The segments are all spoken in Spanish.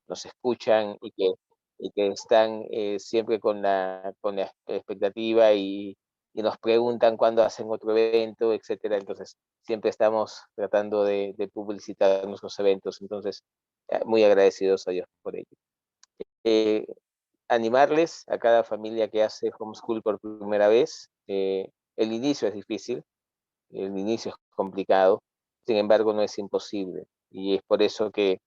nos escuchan y que están siempre con la expectativa y nos preguntan cuándo hacen otro evento, etcétera. Entonces, siempre estamos tratando de publicitar nuestros eventos. Entonces, muy agradecidos a Dios por ello. Eh, Animarles a cada familia que hace homeschool por primera vez. El inicio es difícil, el inicio es complicado, sin embargo no es imposible. Y es por eso que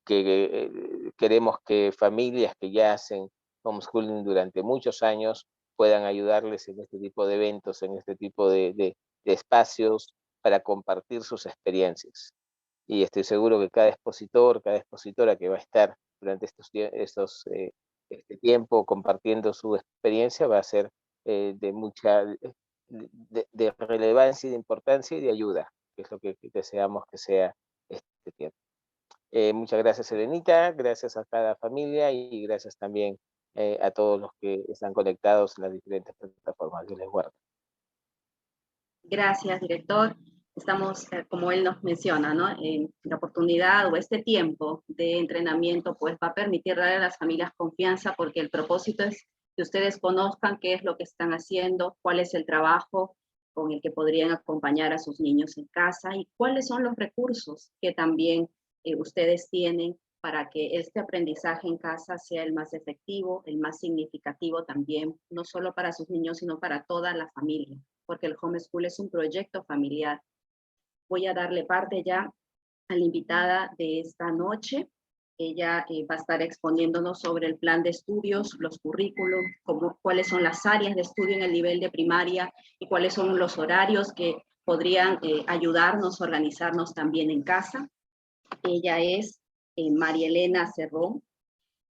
queremos que familias que ya hacen homeschooling durante muchos años puedan ayudarles en este tipo de eventos, en este tipo de espacios para compartir sus experiencias. Y estoy seguro que cada expositor, cada expositora que va a estar durante este tiempo compartiendo su experiencia va a ser de mucha de relevancia y de importancia y de ayuda, que es lo que deseamos que sea este tiempo. Muchas gracias, Elenita, gracias a cada familia y gracias también a todos los que están conectados en las diferentes plataformas. Dios les guarde. Gracias, director. Estamos, como él nos menciona, ¿no? La oportunidad o este tiempo de entrenamiento pues va a permitir darle a las familias confianza porque el propósito es que ustedes conozcan qué es lo que están haciendo, cuál es el trabajo con el que podrían acompañar a sus niños en casa y cuáles son los recursos que también ustedes tienen para que este aprendizaje en casa sea el más efectivo, el más significativo también, no solo para sus niños, sino para toda la familia, porque el homeschool es un proyecto familiar. Voy a darle parte ya a la invitada de esta noche. Ella va a estar exponiéndonos sobre el plan de estudios, los currículum, cuáles son las áreas de estudio en el nivel de primaria y cuáles son los horarios que podrían ayudarnos a organizarnos también en casa. Ella es María Elena Cerrón.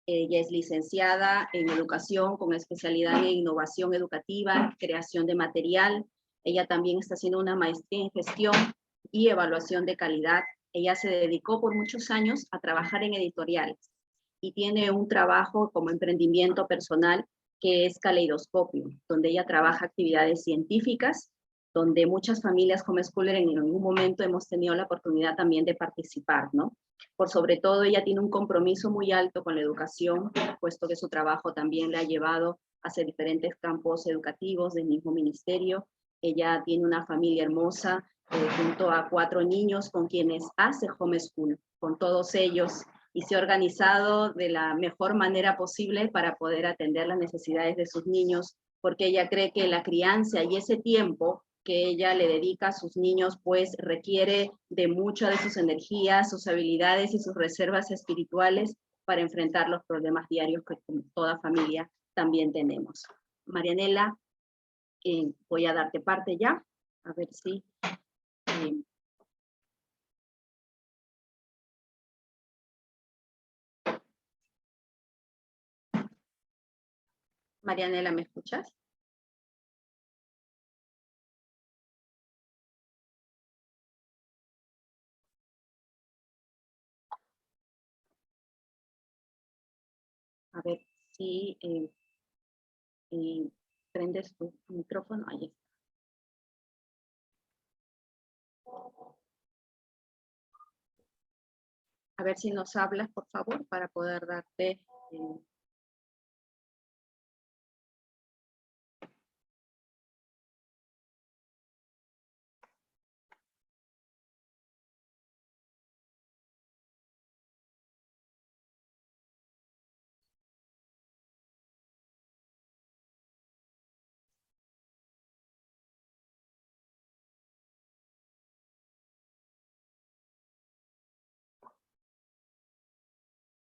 Ella es licenciada en educación con especialidad en innovación educativa, creación de material. Ella también está haciendo una maestría en gestión y evaluación de calidad. Ella se dedicó por muchos años a trabajar en editoriales y tiene un trabajo como emprendimiento personal que es Caleidoscopio, donde ella trabaja actividades científicas, donde muchas familias homeschooler en algún momento hemos tenido la oportunidad también de participar, ¿no? Por sobre todo, ella tiene un compromiso muy alto con la educación, puesto que su trabajo también le ha llevado hacia diferentes campos educativos del mismo ministerio. Ella tiene una familia hermosa, junto a 4 niños con quienes hace homeschool, con todos ellos, y se ha organizado de la mejor manera posible para poder atender las necesidades de sus niños, porque ella cree que la crianza y ese tiempo que ella le dedica a sus niños, pues requiere de muchas de sus energías, sus habilidades y sus reservas espirituales para enfrentar los problemas diarios que como toda familia también tenemos. Marianela, voy a darte parte ya, a ver si... Marianela, ¿me escuchas? A ver si prendes tu micrófono. Ahí está. A ver si nos hablas, por favor, para poder darte...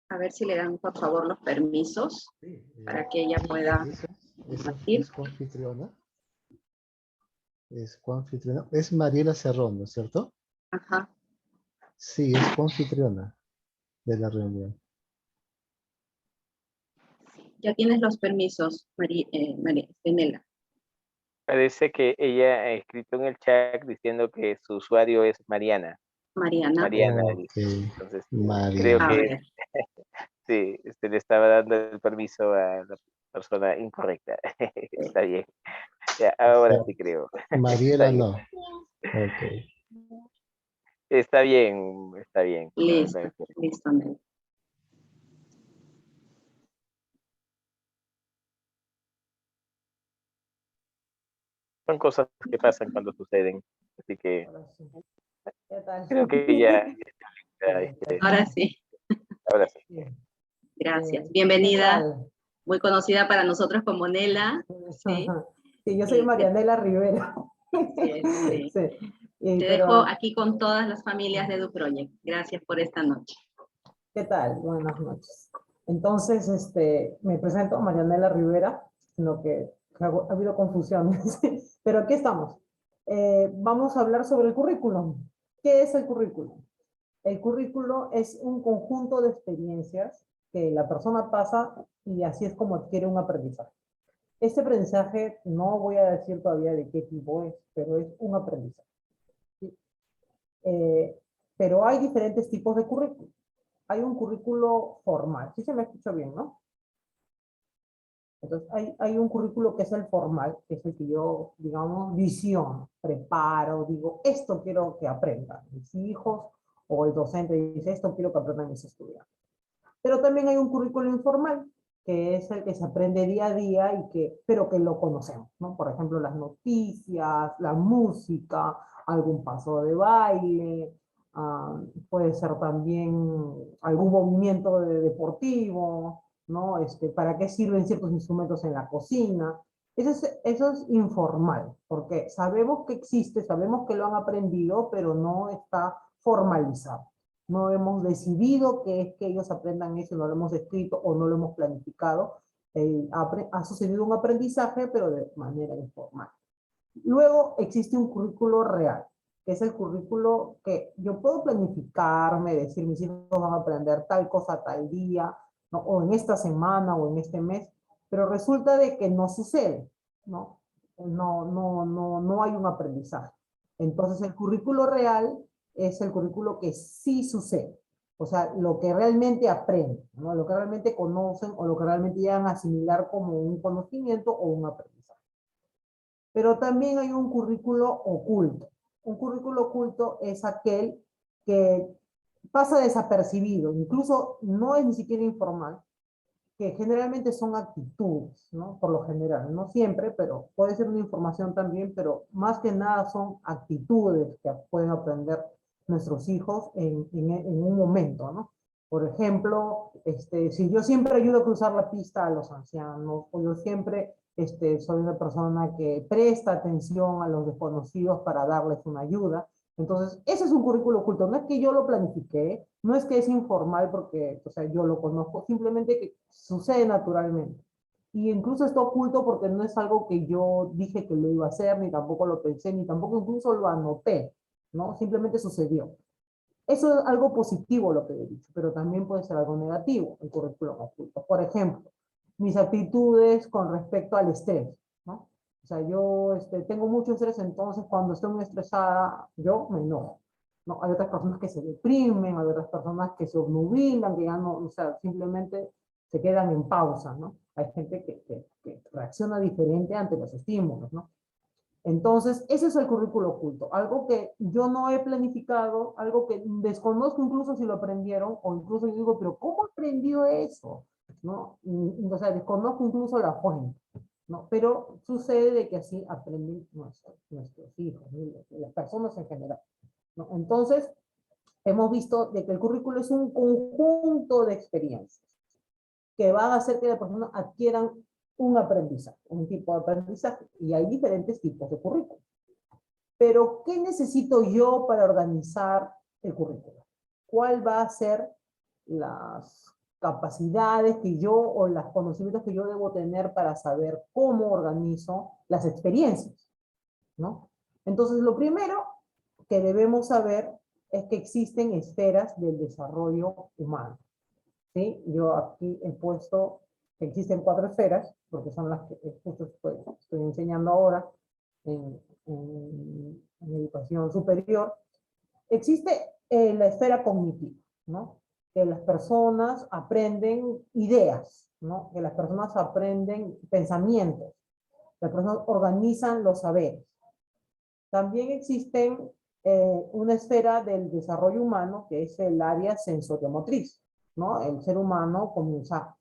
A ver si le dan, por favor, los permisos para que ella pueda compartir. Es coanfitriona. Es coanfitriona. Es Mariela Cerrón, ¿no es cierto? Ajá. Sí, es coanfitriona de la reunión. Ya tienes los permisos, Marianela. Parece que ella ha escrito en el chat diciendo que su usuario es Mariana. Mariana. Mariana, Okay. entonces creo Mariana. que sí, usted le estaba dando el permiso a la persona incorrecta. Está bien. Ya, ahora sí creo. Mariela Está bien. no. Ok. Está bien, está bien. Listo, listo, Nel. Son cosas que pasan cuando suceden. Así que Ahora sí. ¿Qué tal? creo que ya, Bien, Ahora sí, ahora sí. bien. gracias. ¿Qué Bienvenida, tal? muy conocida para nosotros como Nela. Sí, Sí, yo soy y te, Marianela Rivera. sí, sí. Sí, Te dejo pero aquí con todas las familias de EduProject. Gracias por esta noche. ¿qué tal? Buenas noches. Entonces, me presento, Marianela Rivera, lo que ha habido confusiones, pero aquí estamos. Vamos a hablar sobre el currículum. ¿Qué es el currículum? El currículo es un conjunto de experiencias que la persona pasa y así es como adquiere un aprendizaje. Este aprendizaje no voy a decir todavía de qué tipo es, pero es un aprendizaje. ¿Sí? Pero hay diferentes tipos de currículo. Hay un currículo formal, sí se me escucha bien, ¿no? Entonces, hay un currículo que es el formal, que es el que yo, digamos, visiono, preparo, digo, esto quiero que aprendan mis hijos, o el docente dice, esto quiero que aprendan mis estudiantes. Pero también hay un currículo informal, que es el que se aprende día a día, pero que lo conocemos, ¿no? Por ejemplo, las noticias, la música, algún paso de baile, puede ser también algún movimiento deportivo, ¿no? ¿Para qué sirven ciertos instrumentos en la cocina? Eso es informal, porque sabemos que existe, sabemos que lo han aprendido, pero no está formalizado. No hemos decidido que es que ellos aprendan eso, no lo hemos escrito o no lo hemos planificado. Ha sucedido un aprendizaje, pero de manera informal. Luego existe un currículo real, que es el currículo que yo puedo planificarme, decir mis hijos van a aprender tal cosa tal día, ¿no? O en esta semana o en este mes, pero resulta de que no sucede, ¿no? No hay un aprendizaje. Entonces el currículo real es el currículo que sí sucede. O sea, lo que realmente aprenden, ¿no? Lo que realmente conocen o lo que realmente llegan a asimilar como un conocimiento o un aprendizaje. Pero también hay un currículo oculto. Un currículo oculto es aquel que pasa desapercibido, incluso no es ni siquiera informal, que generalmente son actitudes, ¿no? Por lo general, no siempre, pero puede ser una información también, pero más que nada son actitudes que pueden aprender nuestros hijos en un momento, ¿no? Por ejemplo, si yo siempre ayudo a cruzar la pista a los ancianos, o yo siempre soy una persona que presta atención a los desconocidos para darles una ayuda, entonces, ese es un currículo oculto. No es que yo lo planifique, no es que es informal porque, o sea, yo lo conozco, simplemente que sucede naturalmente. Y incluso está oculto porque no es algo que yo dije que lo iba a hacer, ni tampoco lo pensé, ni tampoco incluso lo anoté, ¿no? Simplemente sucedió. Eso es algo positivo lo que he dicho, pero también puede ser algo negativo, el currículum oculto. Por ejemplo, mis actitudes con respecto al estrés, ¿no? O sea, yo tengo mucho estrés, entonces cuando estoy muy estresada, yo me enojo, ¿no? Hay otras personas que se deprimen, hay otras personas que se obnubilan, que ya no, o sea, simplemente se quedan en pausa, ¿no? Hay gente que reacciona diferente ante los estímulos, ¿no? Entonces, ese es el currículo oculto, algo que yo no he planificado, algo que desconozco incluso si lo aprendieron, o incluso yo digo, pero ¿cómo aprendió eso? ¿No? O sea, desconozco incluso la fuente, ¿no? Pero sucede de que así aprenden nuestros hijos, ¿no? Las personas en general, ¿no? Entonces, hemos visto de que el currículo es un conjunto de experiencias que van a hacer que las personas adquieran un aprendizaje, un tipo de aprendizaje, y hay diferentes tipos de currículum. Pero, ¿qué necesito yo para organizar el currículum? ¿Cuál va a ser las capacidades que yo o los conocimientos que yo debo tener para saber cómo organizo las experiencias, ¿no? Entonces, lo primero que debemos saber es que existen esferas del desarrollo humano. ¿Sí? Yo aquí he puesto que existen 4 esferas, porque son las que justo estoy enseñando ahora en educación superior. Existe la esfera cognitiva, ¿no? Que las personas aprenden ideas, ¿no? Que las personas aprenden pensamientos, las personas organizan los saberes. También existen una esfera del desarrollo humano que es el área sensoriomotriz, ¿no? El ser humano comienza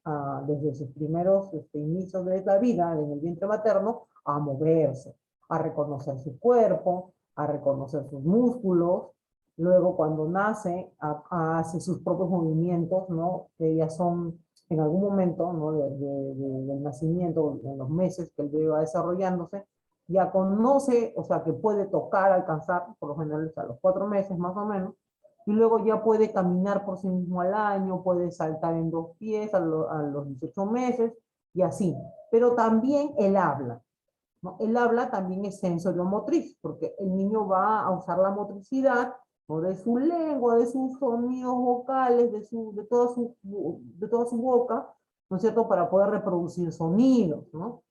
desde sus primeros inicios de la vida, en el vientre materno, a moverse, a reconocer su cuerpo, a reconocer sus músculos. Luego, cuando nace, hace sus propios movimientos, ¿no? Que ya son en algún momento, ¿no? Del nacimiento, en los meses que el bebé va desarrollándose, ya conoce, o sea, que puede tocar, alcanzar, por lo general a los 4 meses más o menos, y luego ya puede caminar por sí mismo al año, puede saltar en 2 pies a los 18 meses, y así. Pero también él habla, ¿no? El habla también es sensorio-motriz, porque el niño va a usar la motricidad, ¿no? De su lengua, de sus sonidos vocales, de toda su boca, ¿no es cierto?, para poder reproducir sonidos, ¿no?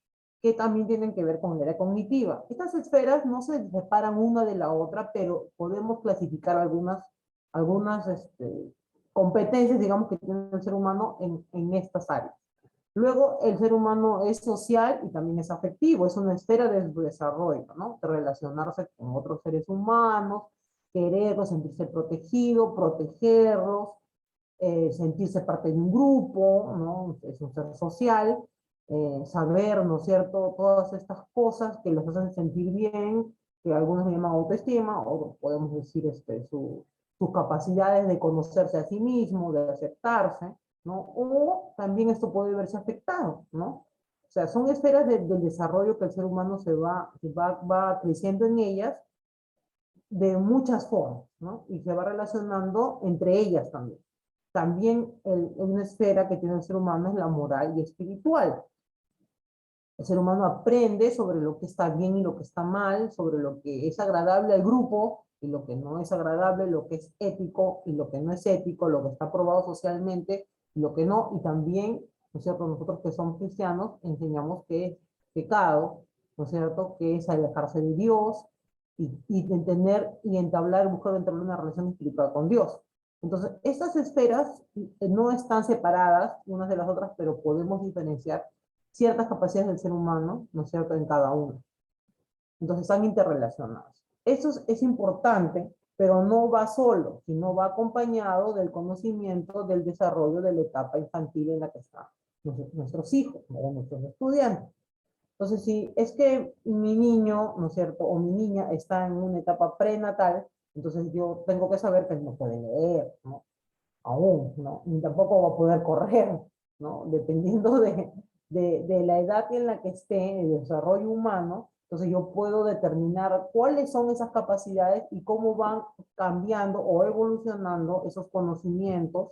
Que también tienen que ver con la área cognitiva. Estas esferas no se separan una de la otra, pero podemos clasificar algunas competencias, digamos, que tiene el ser humano en estas áreas. Luego, el ser humano es social y también es afectivo, es una esfera de su desarrollo, ¿no? De relacionarse con otros seres humanos, quererlos, sentirse protegido, protegerlos, sentirse parte de un grupo, ¿no? Es un ser social, saber, ¿no es cierto?, todas estas cosas que los hacen sentir bien, que algunos llaman autoestima, o podemos decir sus capacidades de conocerse a sí mismo, de aceptarse, ¿no? O también esto puede verse afectado, ¿no? O sea, son esferas del desarrollo que el ser humano va creciendo en ellas de muchas formas, ¿no? Y se va relacionando entre ellas también. También una esfera que tiene el ser humano es la moral y espiritual. El ser humano aprende sobre lo que está bien y lo que está mal, sobre lo que es agradable al grupo y lo que no es agradable, lo que es ético y lo que no es ético, lo que está aprobado socialmente y lo que no. Y también, ¿no es cierto?, nosotros que somos cristianos enseñamos que es pecado, ¿no es cierto?, que es alejarse de Dios y entender y buscar entablar una relación espiritual con Dios. Entonces, estas esferas no están separadas unas de las otras, pero podemos diferenciar ciertas capacidades del ser humano, ¿no es cierto?, en cada uno. Entonces están interrelacionados. Eso es importante, pero no va solo, sino va acompañado del conocimiento del desarrollo de la etapa infantil en la que están nuestros hijos, o nuestros estudiantes. Entonces, si es que mi niño, ¿no es cierto?, o mi niña está en una etapa prenatal, entonces yo tengo que saber que no puede leer, ¿no? Aún, ¿no? Ni tampoco va a poder correr, ¿no? Dependiendo de la edad en la que esté, el desarrollo humano, entonces yo puedo determinar cuáles son esas capacidades y cómo van cambiando o evolucionando esos conocimientos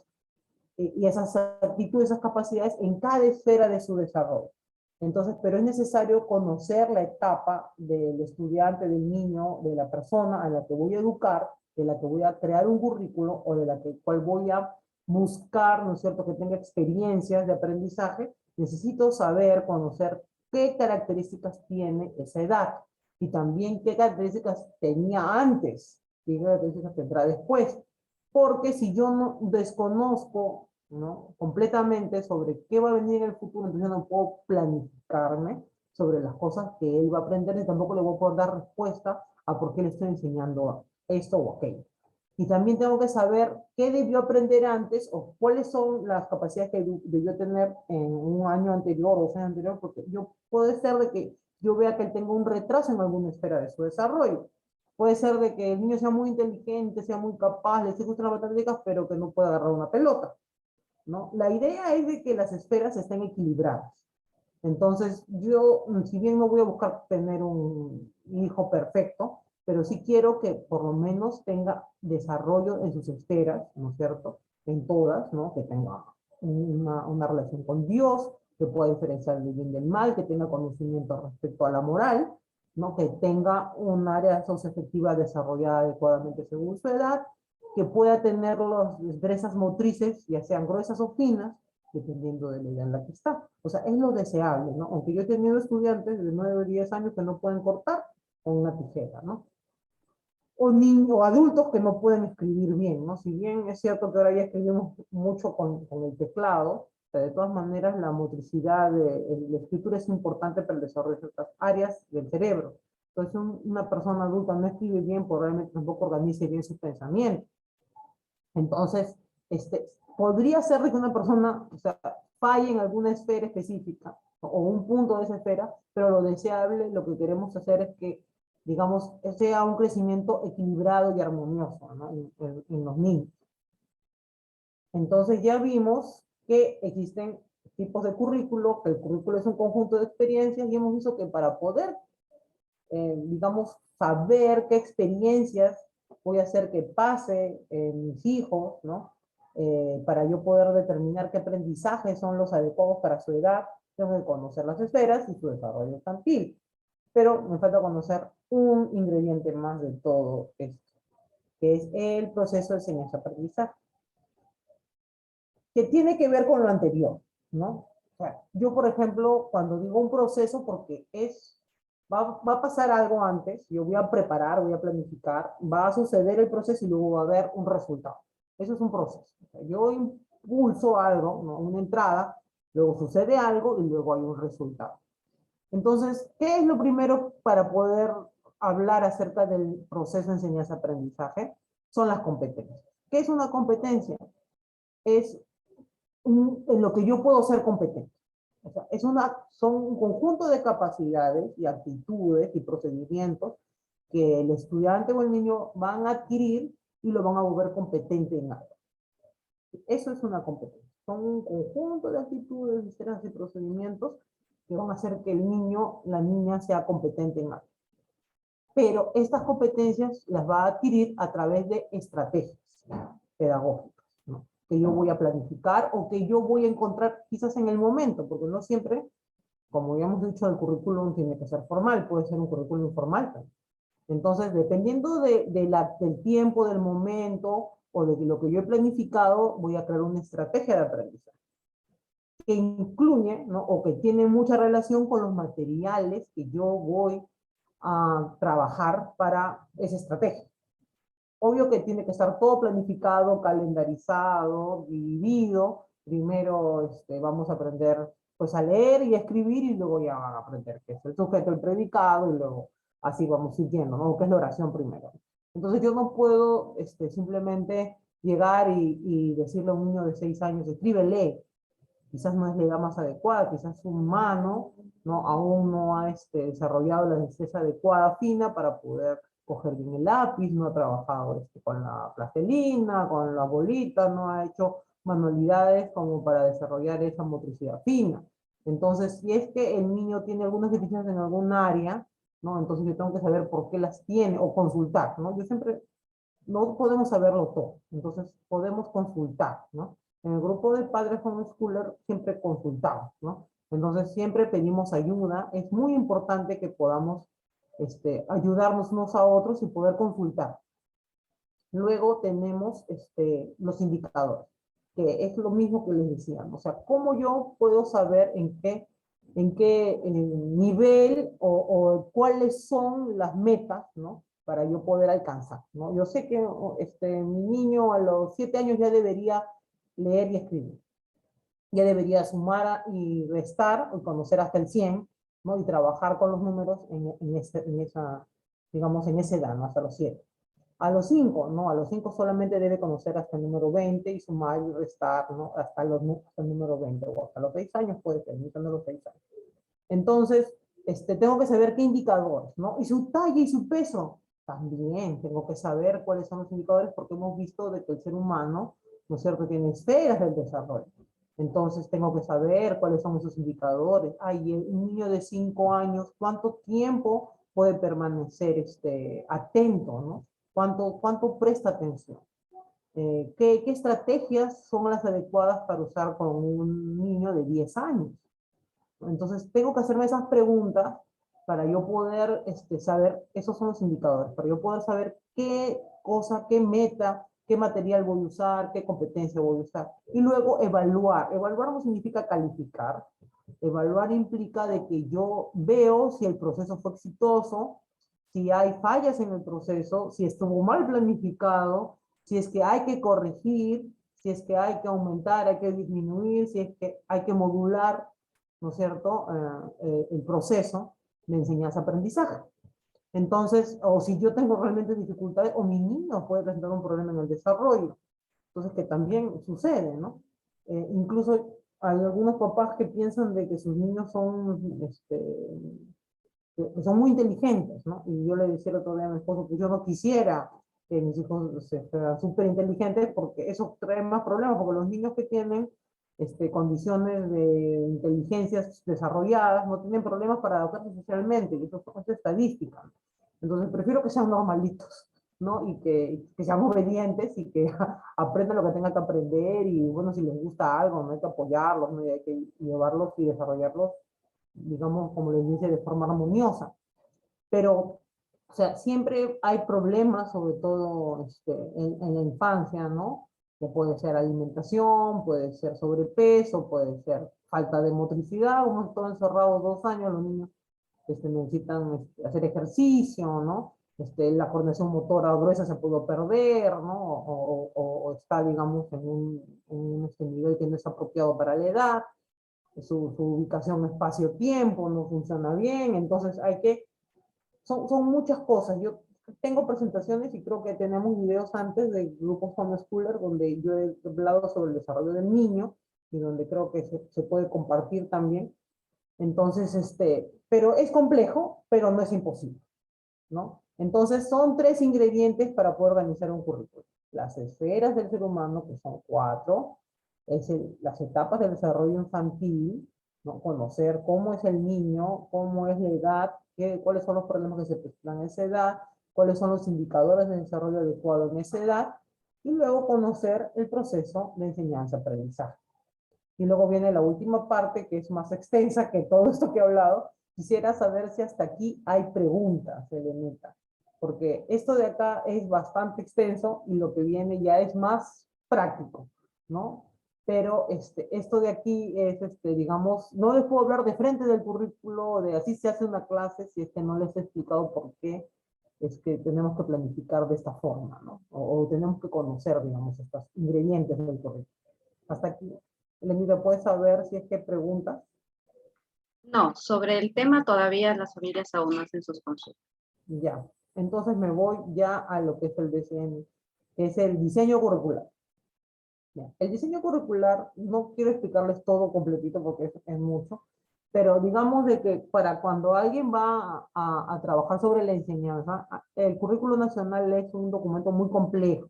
y esas actitudes, esas capacidades en cada esfera de su desarrollo. Entonces, pero es necesario conocer la etapa del estudiante, del niño, de la persona a la que voy a educar, de la que voy a crear un currículo o de la cual voy a buscar, ¿no es cierto?, que tenga experiencias de aprendizaje. Necesito saber, conocer qué características tiene esa edad y también qué características tenía antes y qué características tendrá después. Porque si yo no desconozco, ¿no?, completamente sobre qué va a venir en el futuro, entonces yo no puedo planificarme sobre las cosas que él va a aprender y tampoco le voy a poder dar respuesta a por qué le estoy enseñando esto o aquello. Y también tengo que saber qué debió aprender antes o cuáles son las capacidades que debió tener en un año anterior o 2 años anterior, porque puede ser de que yo vea que él tenga un retraso en alguna esfera de su desarrollo. Puede ser de que el niño sea muy inteligente, sea muy capaz, le gustan las matemáticas, pero que no pueda agarrar una pelota, ¿no? La idea es de que las esferas estén equilibradas. Entonces, yo, si bien no voy a buscar tener un hijo perfecto, pero sí quiero que por lo menos tenga desarrollo en sus esferas, ¿no es cierto?, en todas, ¿no?, que tenga una relación con Dios, que pueda diferenciar el bien del mal, que tenga conocimiento respecto a la moral, ¿no?, que tenga un área socioafectiva desarrollada adecuadamente según su edad, que pueda tener las destrezas motrices, ya sean gruesas o finas, dependiendo de la edad en la que está. O sea, es lo deseable, ¿no? Aunque yo he tenido estudiantes de 9 o 10 años que no pueden cortar con una tijera, ¿no? O niños, o adultos que no pueden escribir bien, ¿no? Si bien es cierto que ahora ya escribimos mucho con el teclado, pero de todas maneras la motricidad de la escritura es importante para el desarrollo de ciertas áreas del cerebro. Entonces, una persona adulta no escribe bien, probablemente tampoco organice bien sus pensamientos. Entonces, podría ser que una persona, o sea, falle en alguna esfera específica, o un punto de esa esfera, pero lo deseable, lo que queremos hacer es que, digamos, sea un crecimiento equilibrado y armonioso, ¿no? En los niños. Entonces ya vimos que existen tipos de currículo, que el currículo es un conjunto de experiencias y hemos visto que para poder, digamos, saber qué experiencias voy a hacer que pase mis hijos, ¿no? Para yo poder determinar qué aprendizajes son los adecuados para su edad, tengo que conocer las esferas y su desarrollo infantil. Pero me falta conocer un ingrediente más de todo esto, que es el proceso de enseñanza-aprendizaje, que tiene que ver con lo anterior, ¿no? O sea, yo, por ejemplo, cuando digo un proceso, porque va a pasar algo antes, yo voy a preparar, voy a planificar, va a suceder el proceso y luego va a haber un resultado. Eso es un proceso. O sea, yo impulso algo, ¿no? Una entrada, luego sucede algo y luego hay un resultado. Entonces, ¿qué es lo primero para poder hablar acerca del proceso de enseñanza-aprendizaje? Son las competencias. ¿Qué es una competencia? Es en lo que yo puedo ser competente. O sea, son un conjunto de capacidades y actitudes y procedimientos que el estudiante o el niño van a adquirir y lo van a volver competente en algo. Eso es una competencia. Son un conjunto de actitudes, y procedimientos que van a hacer que el niño, la niña sea competente en algo. Pero estas competencias las va a adquirir a través de estrategias pedagógicas, ¿no? Que yo voy a planificar o que yo voy a encontrar quizás en el momento, porque no siempre, como ya hemos dicho, el currículum tiene que ser formal, puede ser un currículum informal también. Entonces, dependiendo del tiempo, del momento o de lo que yo he planificado, voy a crear una estrategia de aprendizaje que incluye, ¿no? O que tiene mucha relación con los materiales que yo voy a trabajar para esa estrategia. Obvio que tiene que estar todo planificado, calendarizado, dividido. Primero vamos a aprender pues, a leer y a escribir y luego ya van a aprender qué es el sujeto, el predicado y luego así vamos siguiendo, ¿no? ¿Qué es la oración primero? Entonces yo no puedo simplemente llegar y decirle a un niño de 6 años, escribe, lee. Quizás no es la edad más adecuada, quizás su mano ¿no? aún no ha desarrollado la destreza adecuada, fina, para poder coger bien el lápiz, no ha trabajado con la plastilina, con la bolita, no ha hecho manualidades como para desarrollar esa motricidad fina. Entonces, si es que el niño tiene algunas deficiencias en algún área, ¿no? Entonces yo tengo que saber por qué las tiene, o consultar, ¿no? Yo siempre, no podemos saberlo todo, entonces podemos consultar, ¿no? En el grupo de padres homeschooler siempre consultamos, ¿no? Entonces siempre pedimos ayuda. Es muy importante que podamos ayudarnos unos a otros y poder consultar. Luego tenemos los indicadores, que es lo mismo que les decía. O sea, ¿cómo yo puedo saber en qué nivel o cuáles son las metas, ¿no? Para yo poder alcanzar, ¿no? Yo sé que mi niño a los 7 años ya debería leer y escribir. Ya debería sumar y restar y conocer hasta el 100, ¿no? Y trabajar con los números digamos, en esa edad, ¿no? Hasta los 7. A los 5, ¿no? A los 5 solamente debe conocer hasta el número 20 y sumar y restar, ¿no? Hasta el número 20, o hasta los 6 años puede ser, hasta los 6 años. Entonces, tengo que saber qué indicadores, ¿no? Y su talla y su peso, también tengo que saber cuáles son los indicadores, porque hemos visto de que el ser humano, ¿no es cierto?, tiene esferas del desarrollo. Entonces tengo que saber cuáles son esos indicadores. Ay, un niño de 5 años, ¿cuánto tiempo puede permanecer atento, ¿no? ¿Cuánto presta atención? ¿Qué estrategias son las adecuadas para usar con un niño de 10 años? Entonces tengo que hacerme esas preguntas para yo poder saber, esos son los indicadores, para yo poder saber qué cosa, qué meta, qué material voy a usar, qué competencia voy a usar. Y luego evaluar. Evaluar no significa calificar. Evaluar implica de que yo veo si el proceso fue exitoso, si hay fallas en el proceso, si estuvo mal planificado, si es que hay que corregir, si es que hay que aumentar, hay que disminuir, si es que hay que modular, ¿no es cierto?, el proceso de enseñanza-aprendizaje. Entonces, o si yo tengo realmente dificultades, o mi niño puede presentar un problema en el desarrollo. Entonces, que también sucede, ¿no? Incluso hay algunos papás que piensan de que sus niños son, que son muy inteligentes, ¿no? Y yo le decía el otro día a mi esposo que yo no quisiera que mis hijos sean súper inteligentes porque eso trae más problemas, porque los niños que tienen condiciones de inteligencias desarrolladas no tienen problemas para adaptarse socialmente, y eso es estadística. Entonces prefiero que sean normalitos, ¿no? Y que sean obedientes y que aprendan lo que tengan que aprender, y bueno, si les gusta algo, no hay que apoyarlos, ¿no? Y hay que llevarlos y desarrollarlos, digamos, como les dice, de forma armoniosa. Pero, o sea, siempre hay problemas, sobre todo en la infancia, ¿no? Que puede ser alimentación, puede ser sobrepeso, puede ser falta de motricidad, uno está encerrado 2 años, los niños necesitan hacer ejercicio, ¿no? La coordinación motora gruesa se pudo perder, ¿no? O está, digamos, en un nivel que no es apropiado para la edad, su ubicación espacio-tiempo no funciona bien, entonces son muchas cosas. Yo tengo presentaciones y creo que tenemos videos antes de grupos homeschooler donde yo he hablado sobre el desarrollo del niño y donde creo que se puede compartir también. Entonces, pero es complejo, pero no es imposible, ¿no? Entonces, son 3 ingredientes para poder organizar un currículo. Las esferas del ser humano, que son 4, las etapas del desarrollo infantil, ¿no? Conocer cómo es el niño, cómo es la edad, cuáles son los problemas que se presentan en esa edad, cuáles son los indicadores de desarrollo adecuado en esa edad, y luego conocer el proceso de enseñanza-aprendizaje. Y luego viene la última parte, que es más extensa que todo esto que he hablado. Quisiera saber si hasta aquí hay preguntas, Elenita, porque esto de acá es bastante extenso y lo que viene ya es más práctico, ¿no? Pero esto de aquí es, digamos, no les puedo hablar de frente del currículo, de así se hace una clase, si es que no les he explicado por qué es que tenemos que planificar de esta forma, ¿no? O tenemos que conocer, digamos, estos ingredientes del currículo. Hasta aquí. Elenita, ¿puedes saber si es que preguntas? No, sobre el tema todavía las familias aún no hacen sus consultas. Ya. Entonces me voy ya a lo que es el DCM, que es el diseño curricular. Ya. El diseño curricular, no quiero explicarles todo completito porque es mucho, pero digamos de que para cuando alguien va a trabajar sobre la enseñanza, el currículo nacional es un documento muy complejo.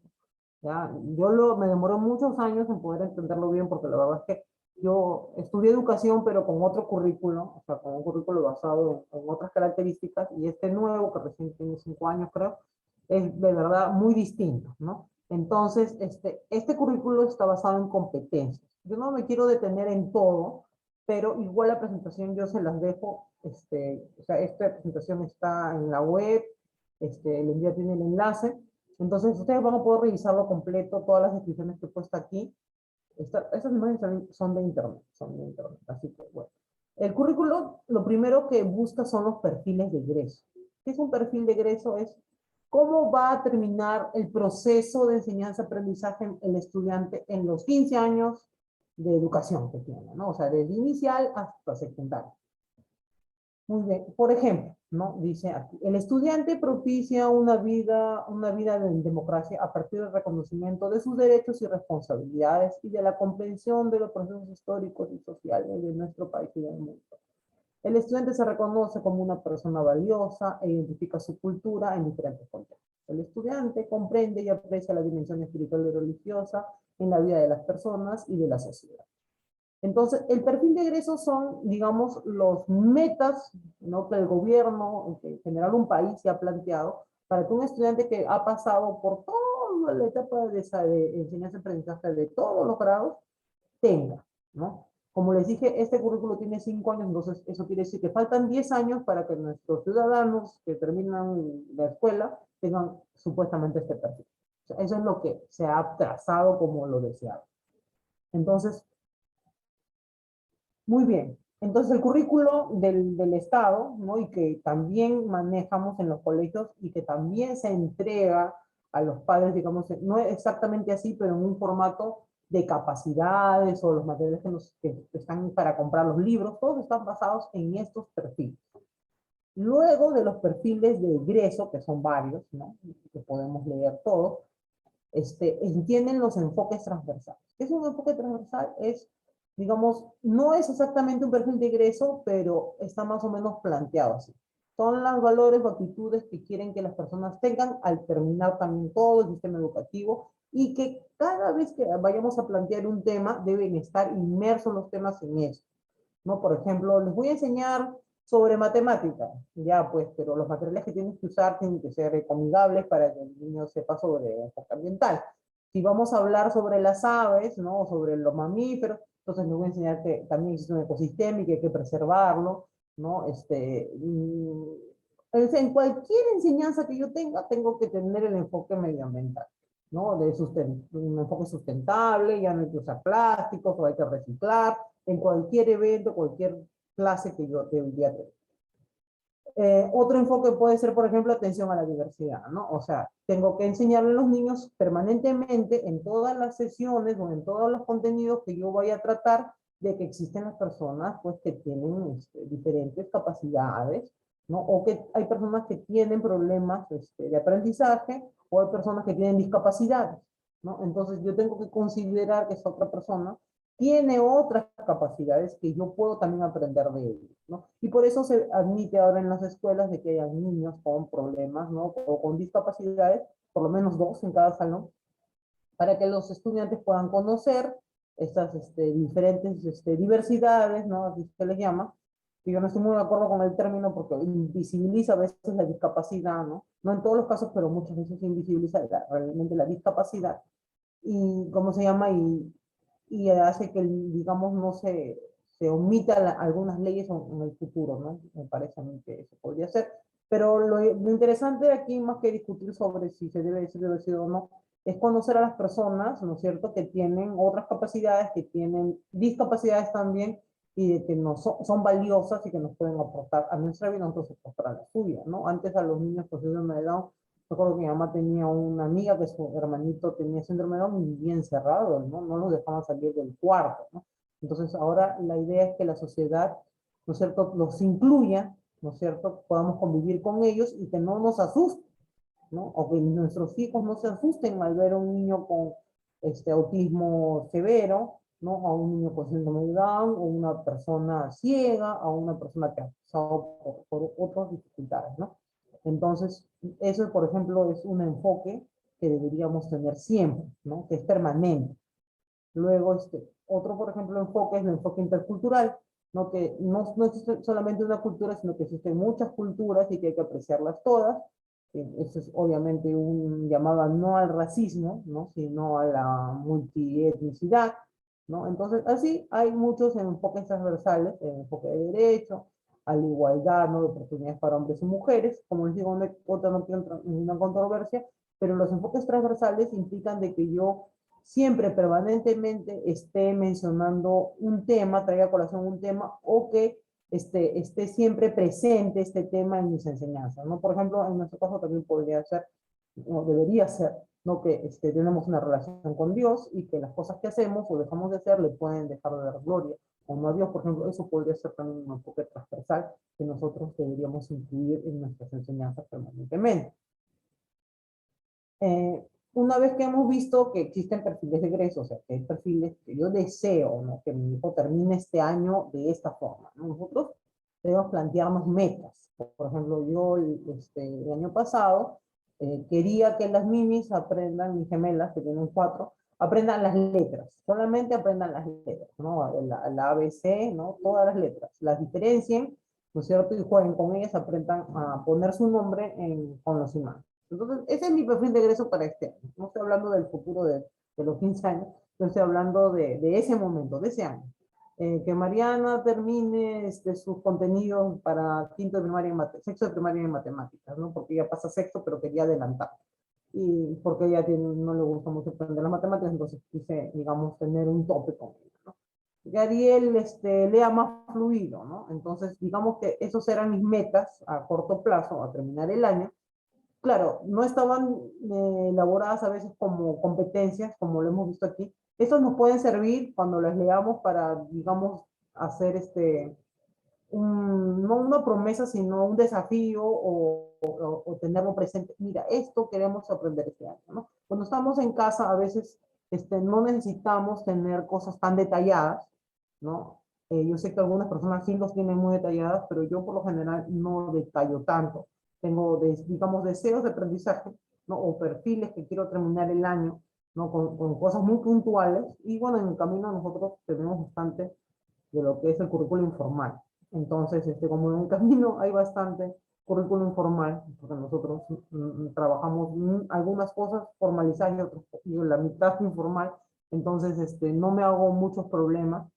¿Ya? Me demoró muchos años en poder entenderlo bien, porque la verdad es que yo estudié educación, pero con otro currículo, o sea, con un currículo basado en otras características, y este nuevo, que recién tiene 5 años creo, es de verdad muy distinto, ¿no? Entonces, este currículo está basado en competencias. Yo no me quiero detener en todo, pero igual la presentación yo se las dejo, o sea, esta presentación está en la web, el envío tiene el enlace, entonces ustedes van a poder revisarlo completo, todas las descripciones que he puesto aquí. Estas imágenes son de internet, así que bueno. El currículo, lo primero que busca son los perfiles de egreso. ¿Qué es un perfil de egreso? Es cómo va a terminar el proceso de enseñanza-aprendizaje el estudiante en los 15 años de educación que tiene, ¿no? O sea, desde inicial hasta secundaria. Muy bien. Por ejemplo, ¿no? Dice aquí, el estudiante propicia una vida en democracia a partir del reconocimiento de sus derechos y responsabilidades y de la comprensión de los procesos históricos y sociales de nuestro país y del mundo. El estudiante se reconoce como una persona valiosa e identifica su cultura en diferentes contextos. El estudiante comprende y aprecia la dimensión espiritual y religiosa en la vida de las personas y de la sociedad. Entonces, el perfil de egresos son, digamos, los metas, ¿no? Que el gobierno, que en general un país se ha planteado para que un estudiante que ha pasado por toda la etapa de enseñanza-aprendizaje de todos los grados tenga, ¿no? Como les dije, este currículo tiene 5 años, entonces eso quiere decir que faltan 10 años para que nuestros ciudadanos que terminan la escuela tengan supuestamente este perfil. O sea, eso es lo que se ha trazado como lo deseado. Entonces, muy bien. Entonces, el currículo del Estado, ¿no? Y que también manejamos en los colegios y que también se entrega a los padres, digamos, no es exactamente así, pero en un formato de capacidades o los materiales que están para comprar los libros, todos están basados en estos perfiles. Luego de los perfiles de egreso, que son varios, ¿no? Que podemos leer todos, entienden los enfoques transversales. ¿Qué es un enfoque transversal? Es, digamos, no es exactamente un perfil de egreso, pero está más o menos planteado así. Son los valores o actitudes que quieren que las personas tengan al terminar también todo el sistema educativo y que cada vez que vayamos a plantear un tema deben estar inmersos los temas en eso, ¿no? Por ejemplo, les voy a enseñar sobre matemática, ya pues, pero los materiales que tienes que usar tienen que ser ecoamigables para que el niño sepa sobre enfoque ambiental. Si vamos a hablar sobre las aves, ¿no? Sobre los mamíferos, entonces les voy a enseñar que también existe un ecosistema y que hay que preservarlo, ¿no? En cualquier enseñanza que yo tenga, tengo que tener el enfoque medioambiental, ¿no? Un enfoque sustentable, ya no hay que usar plásticos, o hay que reciclar, en cualquier evento, cualquier clase que yo debería tener. Otro enfoque puede ser, por ejemplo, atención a la diversidad, ¿no? O sea, tengo que enseñarle a los niños permanentemente en todas las sesiones o en todos los contenidos que yo vaya a tratar de que existen las personas, pues, que tienen diferentes capacidades, ¿no? O que hay personas que tienen problemas de aprendizaje o hay personas que tienen discapacidades, ¿no? Entonces yo tengo que considerar que esa otra persona tiene otras capacidades que yo puedo también aprender de ellos, ¿no? Y por eso se admite ahora en las escuelas de que hayan niños con problemas, ¿no? O con discapacidades, por lo menos 2 en cada salón, para que los estudiantes puedan conocer estas diferentes diversidades, ¿no? Así se les llama, que yo no estoy muy de acuerdo con el término porque invisibiliza a veces la discapacidad, ¿no? No en todos los casos, pero muchas veces invisibiliza realmente la discapacidad. Y, ¿cómo se llama? Y hace que, digamos, no se omita algunas leyes en el futuro, ¿no? Me parece a mí que eso podría ser. Pero lo interesante de aquí, más que discutir sobre si se debe decir diversidad o no, es conocer a las personas, ¿no es cierto?, que tienen otras capacidades, que tienen discapacidades también, y de que no son valiosas y que nos pueden aportar a nuestra vida, nosotros aportar a la suya, ¿no? Antes a los niños con síndrome de Down, recuerdo que mi mamá tenía una amiga que su hermanito tenía síndrome de Down y vivía encerrado, ¿no? No los dejaban salir del cuarto, ¿no? Entonces ahora la idea es que la sociedad, ¿no es cierto?, los incluya, ¿no es cierto?, podamos convivir con ellos y que no nos asusten, ¿no? O que nuestros hijos no se asusten al ver a un niño con autismo severo, ¿no? A un niño con síndrome de Down, o una persona ciega, a una persona que ha pasado por otras dificultades, ¿no? Entonces, eso, por ejemplo, es un enfoque que deberíamos tener siempre, ¿no? Que es permanente. Luego, otro, por ejemplo, enfoque es el enfoque intercultural, ¿no? Que no existe solamente una cultura, sino que existen muchas culturas y que hay que apreciarlas todas. Eso es obviamente un llamado no al racismo, ¿no? Sino a la multietnicidad, ¿no? Entonces, así hay muchos enfoques transversales, el enfoque de derecho, a la igualdad, ¿no?, de oportunidades para hombres y mujeres. Como les digo, no quiero entrar en una controversia, pero los enfoques transversales implican de que yo siempre permanentemente esté mencionando un tema, traiga a colación un tema, o que esté siempre presente este tema en mis enseñanzas, ¿no? Por ejemplo, en nuestro caso también podría ser, o debería ser, ¿no?, que tenemos una relación con Dios y que las cosas que hacemos o dejamos de hacer le pueden dejar de dar gloria o no a Dios, por ejemplo. Eso podría ser también un enfoque transversal que nosotros deberíamos incluir en nuestras enseñanzas permanentemente. Una vez que hemos visto que existen perfiles de egreso, o sea, que hay perfiles que yo deseo, ¿no?, que mi hijo termine este año de esta forma, ¿no? Nosotros debemos plantearnos metas. Por ejemplo, yo el año pasado quería que las minis aprendan, mis gemelas, que tienen 4, aprendan las letras, solamente aprendan las letras, ¿no? La ABC, ¿no? Todas las letras, las diferencien, ¿no es cierto?, y jueguen con ellas, aprendan a poner su nombre con los imanes. Entonces, ese es mi perfil de egreso para este año. No estoy hablando del futuro de los 15 años, no estoy hablando de ese momento, de ese año. Que Mariana termine sus contenidos para quinto de primaria sexto de primaria en matemáticas, ¿no? Porque ella pasa sexto, pero quería adelantar. Y porque ella no le gusta mucho aprender las matemáticas, entonces quise, digamos, tener un tope con ella, ¿no? Que Ariel lea más fluido, ¿no? Entonces, digamos que esos eran mis metas a corto plazo, a terminar el año. Claro, no estaban elaboradas a veces como competencias, como lo hemos visto aquí. Estos nos pueden servir cuando las leamos para, digamos, hacer no una promesa, sino un desafío o tenerlo presente. Mira, esto queremos aprender este año, ¿no? Cuando estamos en casa, a veces no necesitamos tener cosas tan detalladas, ¿no? Yo sé que algunas personas sí los tienen muy detalladas, pero yo por lo general no detallo tanto. Tengo, digamos, deseos de aprendizaje, ¿no? O perfiles que quiero terminar el año, ¿no? Con cosas muy puntuales. Y bueno, en el camino nosotros tenemos bastante de lo que es el currículo informal. Entonces, como en el camino hay bastante currículo informal, porque nosotros trabajamos algunas cosas formalizadas y la mitad informal, entonces no me hago muchos problemas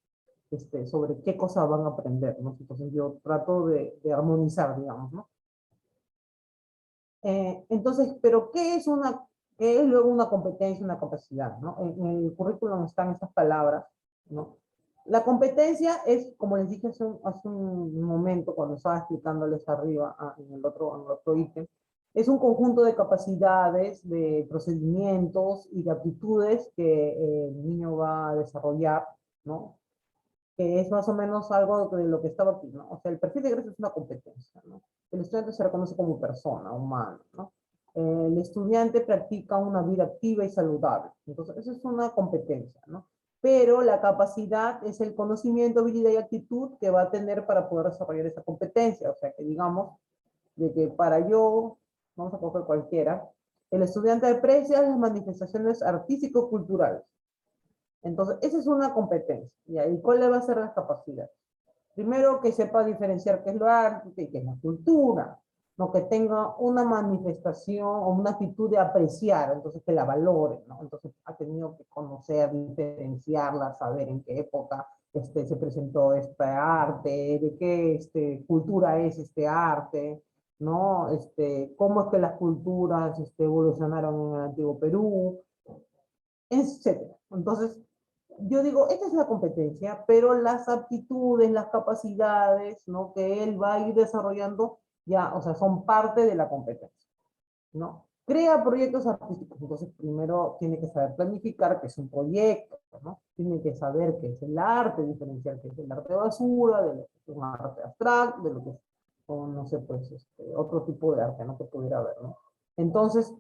sobre qué cosas van a aprender, ¿no? Entonces yo trato de armonizar, digamos, ¿no? Entonces, pero ¿qué es luego una competencia, una capacidad, ¿no? En el currículum están estas palabras, ¿no? La competencia es, como les dije hace un momento, cuando estaba explicándoles arriba en el otro ítem, es un conjunto de capacidades, de procedimientos y de aptitudes que el niño va a desarrollar, ¿no? Que es más o menos algo de lo que estaba aquí, ¿no? O sea, el perfil de ingreso es una competencia, ¿no? El estudiante se reconoce como persona, humano, ¿no? El estudiante practica una vida activa y saludable. Entonces, eso es una competencia, ¿no? Pero la capacidad es el conocimiento, habilidad y actitud que va a tener para poder desarrollar esa competencia. O sea, que digamos, de que para yo, vamos a coger cualquiera, el estudiante aprecia las manifestaciones artístico-culturales. Entonces, esa es una competencia. ¿Y cuál le va a ser la capacidad? Primero, que sepa diferenciar qué es lo arte y qué es la cultura. No que tenga una manifestación o una actitud de apreciar, entonces que la valore, ¿no? Entonces ha tenido que conocer, diferenciarla, saber en qué época se presentó este arte, de qué cultura es este arte, ¿no? Cómo es que las culturas evolucionaron en el antiguo Perú, etcétera. Entonces, yo digo, esta es la competencia, pero las aptitudes, las capacidades, ¿no? Que él va a ir desarrollando, ya, o sea, son parte de la competencia, ¿no? Crea proyectos artísticos, entonces primero tiene que saber planificar qué es un proyecto, ¿no? Tiene que saber qué es el arte, diferenciar qué es el arte basura, de lo que es un arte abstracto, de lo que es, o no sé, pues, otro tipo de arte, ¿no? Que pudiera haber, ¿no? Entonces,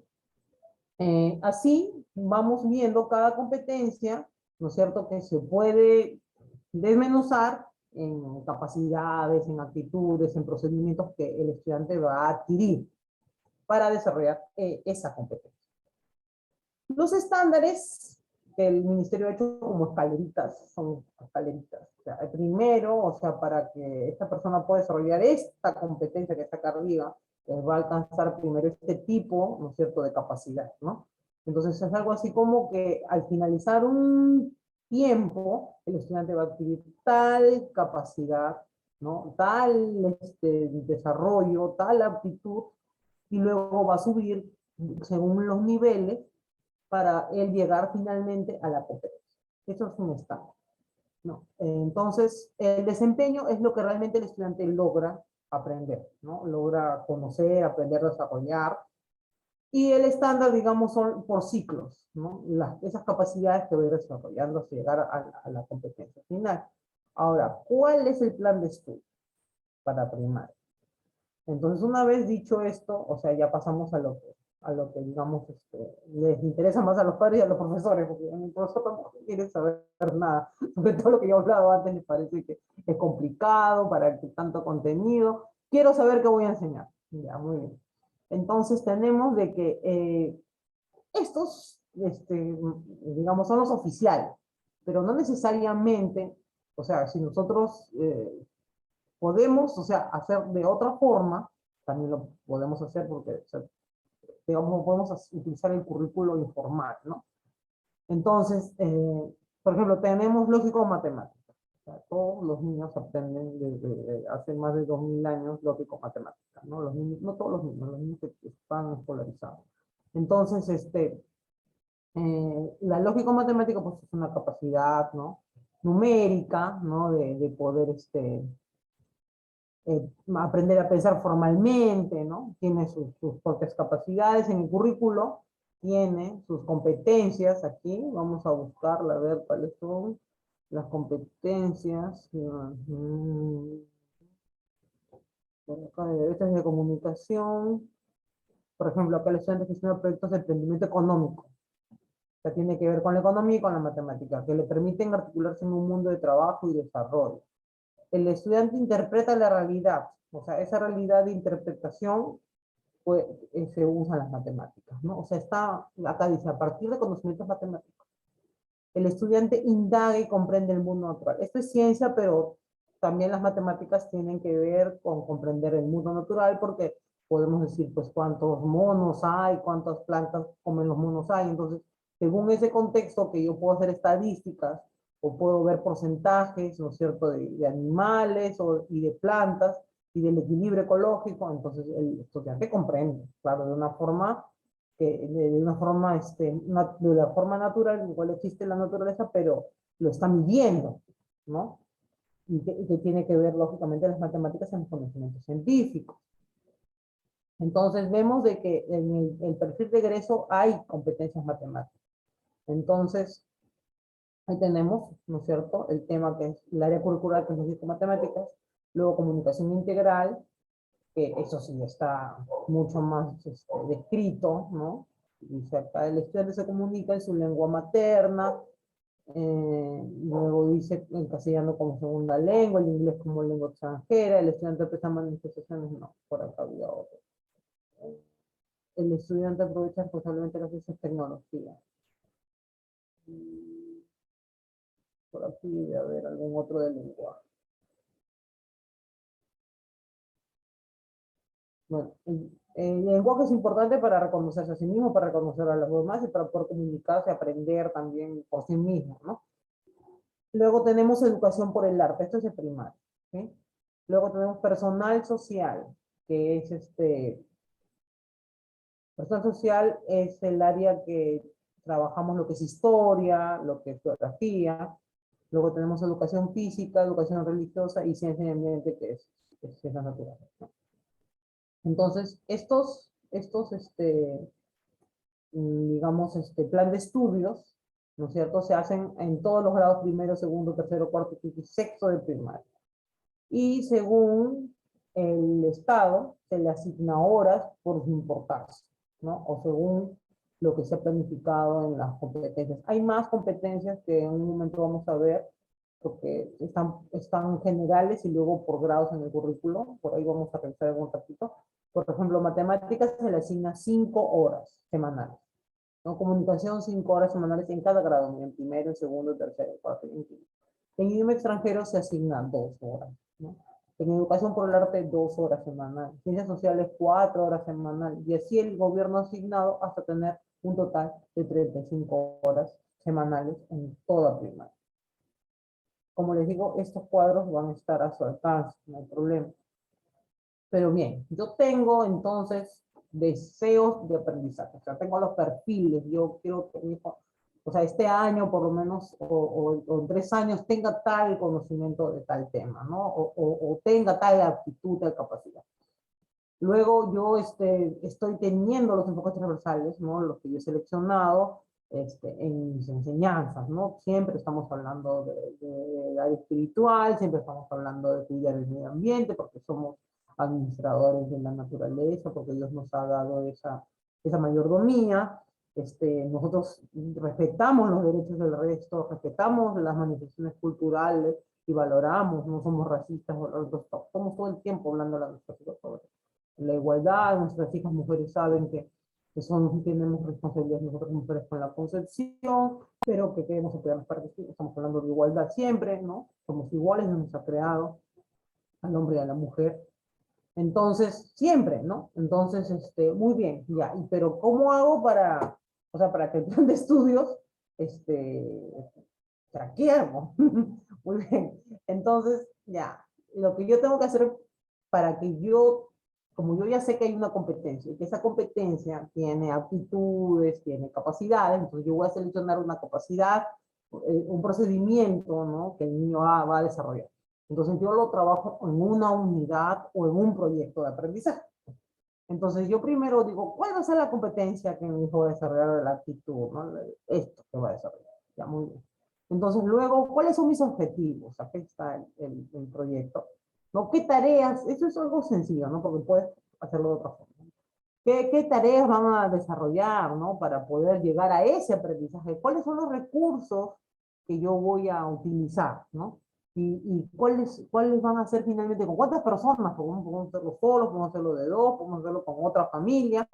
así vamos viendo cada competencia, ¿no es cierto?, que se puede desmenuzar en capacidades, en actitudes, en procedimientos que el estudiante va a adquirir para desarrollar esa competencia. Los estándares que el ministerio ha hecho como escaleritas, son escaleritas. O sea, el primero, o sea, para que esta persona pueda desarrollar esta competencia que está acá arriba, va a alcanzar primero este tipo, ¿no es cierto?, de capacidad, ¿no? Entonces es algo así como que al finalizar un tiempo, el estudiante va a adquirir tal capacidad, ¿no? Tal desarrollo, tal aptitud, y luego va a subir según los niveles para él llegar finalmente a la competencia. Eso es un estándar, ¿no? Entonces, el desempeño es lo que realmente el estudiante logra aprender, ¿no? Logra conocer, aprender, desarrollar. Y el estándar, digamos, son por ciclos, ¿no? Esas capacidades que voy desarrollando hasta llegar a la competencia final. Ahora, ¿cuál es el plan de estudio para primaria? Entonces, una vez dicho esto, o sea, ya pasamos a lo que digamos, les interesa más a los padres y a los profesores, porque a mi profesor tampoco quiere saber nada. Sobre todo lo que yo he hablado antes, les parece que es complicado para que tanto contenido. Quiero saber qué voy a enseñar. Ya, muy bien. Entonces, tenemos de que estos, digamos, son los oficiales, pero no necesariamente, o sea, si nosotros podemos, o sea, hacer de otra forma, también lo podemos hacer porque, o sea, digamos, podemos utilizar el currículo informal, ¿no? Entonces, por ejemplo, tenemos lógico-matemática. O sea, todos los niños aprenden desde hace más de 2000 años lógico-matemática, ¿no? Los niños, no todos los niños que están escolarizados. Entonces, la lógico-matemática, pues, es una capacidad, ¿no? Numérica, ¿no? De poder, aprender a pensar formalmente, ¿no? Tiene sus propias capacidades en el currículo, tiene sus competencias aquí, vamos a buscarla, a ver cuáles son las competencias. Acá de derechos de comunicación, por ejemplo, acá el estudiante gestiona proyectos de emprendimiento económico. sea, tiene que ver con la economía y con la matemática, que le permiten articularse en un mundo de trabajo y desarrollo. El estudiante interpreta la realidad, o sea, esa realidad de interpretación pues, se usan las matemáticas, ¿no? O sea, acá dice, a partir de conocimientos matemáticos, el estudiante indaga y comprende el mundo natural. Esto es ciencia, pero también las matemáticas tienen que ver con comprender el mundo natural, porque podemos decir, pues, cuántos monos hay, cuántas plantas comen los monos hay. Entonces, según ese contexto que yo puedo hacer estadísticas, o puedo ver porcentajes, ¿no es cierto?, de animales y de plantas, y del equilibrio ecológico, entonces el estudiante comprende, claro, de una forma de la forma natural, igual existe la naturaleza, pero lo está midiendo, ¿no? Y que tiene que ver, lógicamente, las matemáticas en los conocimientos científicos. Entonces, vemos de que en el perfil de egreso hay competencias matemáticas. Entonces, ahí tenemos, ¿no es cierto?, el tema que es el área curricular, que es lógica matemáticas, luego comunicación integral, que eso sí está mucho más descrito, ¿no? Dice acá, el estudiante se comunica en su lengua materna, luego dice el castellano como segunda lengua, el inglés como lengua extranjera, el estudiante empieza manifestaciones, no, por acá había otro. El estudiante aprovecha responsablemente las ciencias tecnología. Por aquí debe haber algún otro de lenguaje. Bueno, el lenguaje es importante para reconocerse a sí mismo, para reconocer a los demás y para poder comunicarse, aprender también por sí mismo, ¿no? Luego tenemos educación por el arte, esto es de primaria, ¿sí? Luego tenemos personal social, que es personal social es el área que trabajamos lo que es historia, lo que es geografía. Luego tenemos educación física, educación religiosa y ciencia y ambiente, que es ciencias naturales, ¿no? Entonces, digamos, plan de estudios, ¿no es cierto?, se hacen en todos los grados, primero, segundo, tercero, cuarto, quinto y sexto de primaria. Y según el Estado, se le asigna horas por su importancia, ¿no? O según lo que se ha planificado en las competencias. Hay más competencias que en un momento vamos a ver, porque están generales y luego por grados en el currículo, por ahí vamos a revisar algún ratito. Por ejemplo, matemáticas se le asigna 5 horas semanales, ¿no? Comunicación 5 horas semanales en cada grado, en primero, en segundo, en tercero, en cuarto y en quinto. En idioma extranjero se asignan 2 horas, ¿no? En educación por el arte 2 horas semanales. Ciencias sociales 4 horas semanales. Y así el gobierno ha asignado hasta tener un total de 35 horas semanales en toda primaria. Como les digo, estos cuadros van a estar a su alcance, no hay problema. Pero bien, yo tengo entonces deseos de aprendizaje, o sea, tengo los perfiles, yo quiero que mi hijo, o sea, este año por lo menos, o en 3 años, tenga tal conocimiento de tal tema, ¿no? O tenga tal aptitud, tal capacidad. Luego yo estoy teniendo los enfoques transversales, ¿no? Los que yo he seleccionado en mis enseñanzas, ¿no? Siempre estamos hablando de área espiritual, siempre estamos hablando de cuidar el medio ambiente, porque somos administradores de la naturaleza, porque Dios nos ha dado esa mayordomía. Nosotros respetamos los derechos del resto, respetamos las manifestaciones culturales y valoramos, no somos racistas, estamos todo el tiempo hablando de las cosas sobre la igualdad. Nuestras hijas mujeres saben que tenemos responsabilidad nosotros mujeres con la concepción, pero que queremos apoyar las partes, estamos hablando de igualdad siempre, ¿no? Somos iguales, nos ha creado al hombre y a la mujer. Entonces, siempre, ¿no? Entonces, muy bien, ya. Pero ¿cómo hago para que el plan de estudios, ¿qué hago? Muy bien. Entonces, ya, lo que yo tengo que hacer para que como yo ya sé que hay una competencia, y que esa competencia tiene aptitudes, tiene capacidades, entonces yo voy a seleccionar una capacidad, un procedimiento, ¿no?, que el niño va a desarrollar. Entonces yo lo trabajo en una unidad o en un proyecto de aprendizaje. Entonces yo primero digo, ¿cuál va a ser la competencia que mi hijo va a desarrollar, de la actitud, ¿no? Esto que va a desarrollar. Ya, muy bien. Entonces luego, ¿cuáles son mis objetivos? Aquí está el proyecto. ¿No? ¿Qué tareas? Eso es algo sencillo, ¿no? Porque puedes hacerlo de otra forma. ¿Qué tareas van a desarrollar, ¿no? Para poder llegar a ese aprendizaje. ¿Cuáles son los recursos que yo voy a utilizar, ¿no? Y cuáles van a ser finalmente, con cuántas personas, podemos hacerlo solos, podemos hacerlo de dos, podemos hacerlo con otra familia,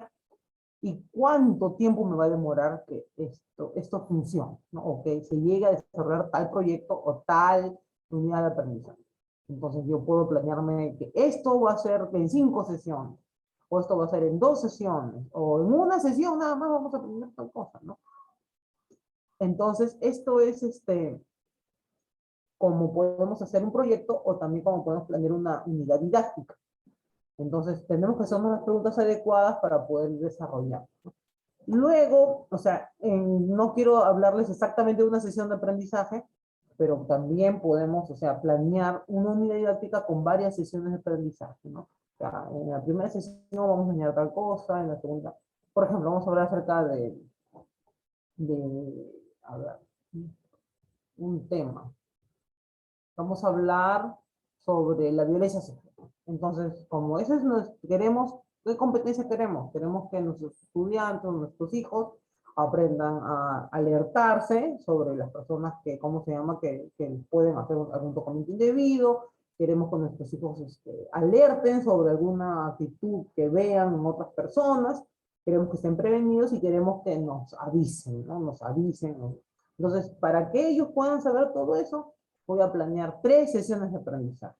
y cuánto tiempo me va a demorar que esto funcione, ¿no? O que se llegue a desarrollar tal proyecto o tal unidad de aprendizaje. Entonces yo puedo planearme que esto va a ser en 5 sesiones, o esto va a ser en 2 sesiones, o en una sesión nada más vamos a aprender tal cosa, ¿no? Entonces esto es como podemos hacer un proyecto o también como podemos planear una unidad didáctica. Entonces tenemos que hacernos las preguntas adecuadas para poder desarrollar. Luego, o sea, no quiero hablarles exactamente de una sesión de aprendizaje, pero también podemos, o sea, planear una unidad didáctica con varias sesiones de aprendizaje, ¿no? O sea, en la primera sesión vamos a enseñar tal cosa, en la segunda, por ejemplo, vamos a hablar acerca a ver, un tema. Vamos a hablar sobre la violencia sexual. Entonces, como eso es queremos, ¿qué competencia queremos? Queremos que nuestros estudiantes, nuestros hijos, aprendan a alertarse sobre las personas que, ¿cómo se llama?, que pueden hacer algún tocamiento indebido. Queremos que nuestros hijos alerten sobre alguna actitud que vean en otras personas. Queremos que estén prevenidos y queremos que nos avisen, ¿no? Nos avisen, ¿no? Entonces, para que ellos puedan saber todo eso, voy a planear 3 sesiones de aprendizaje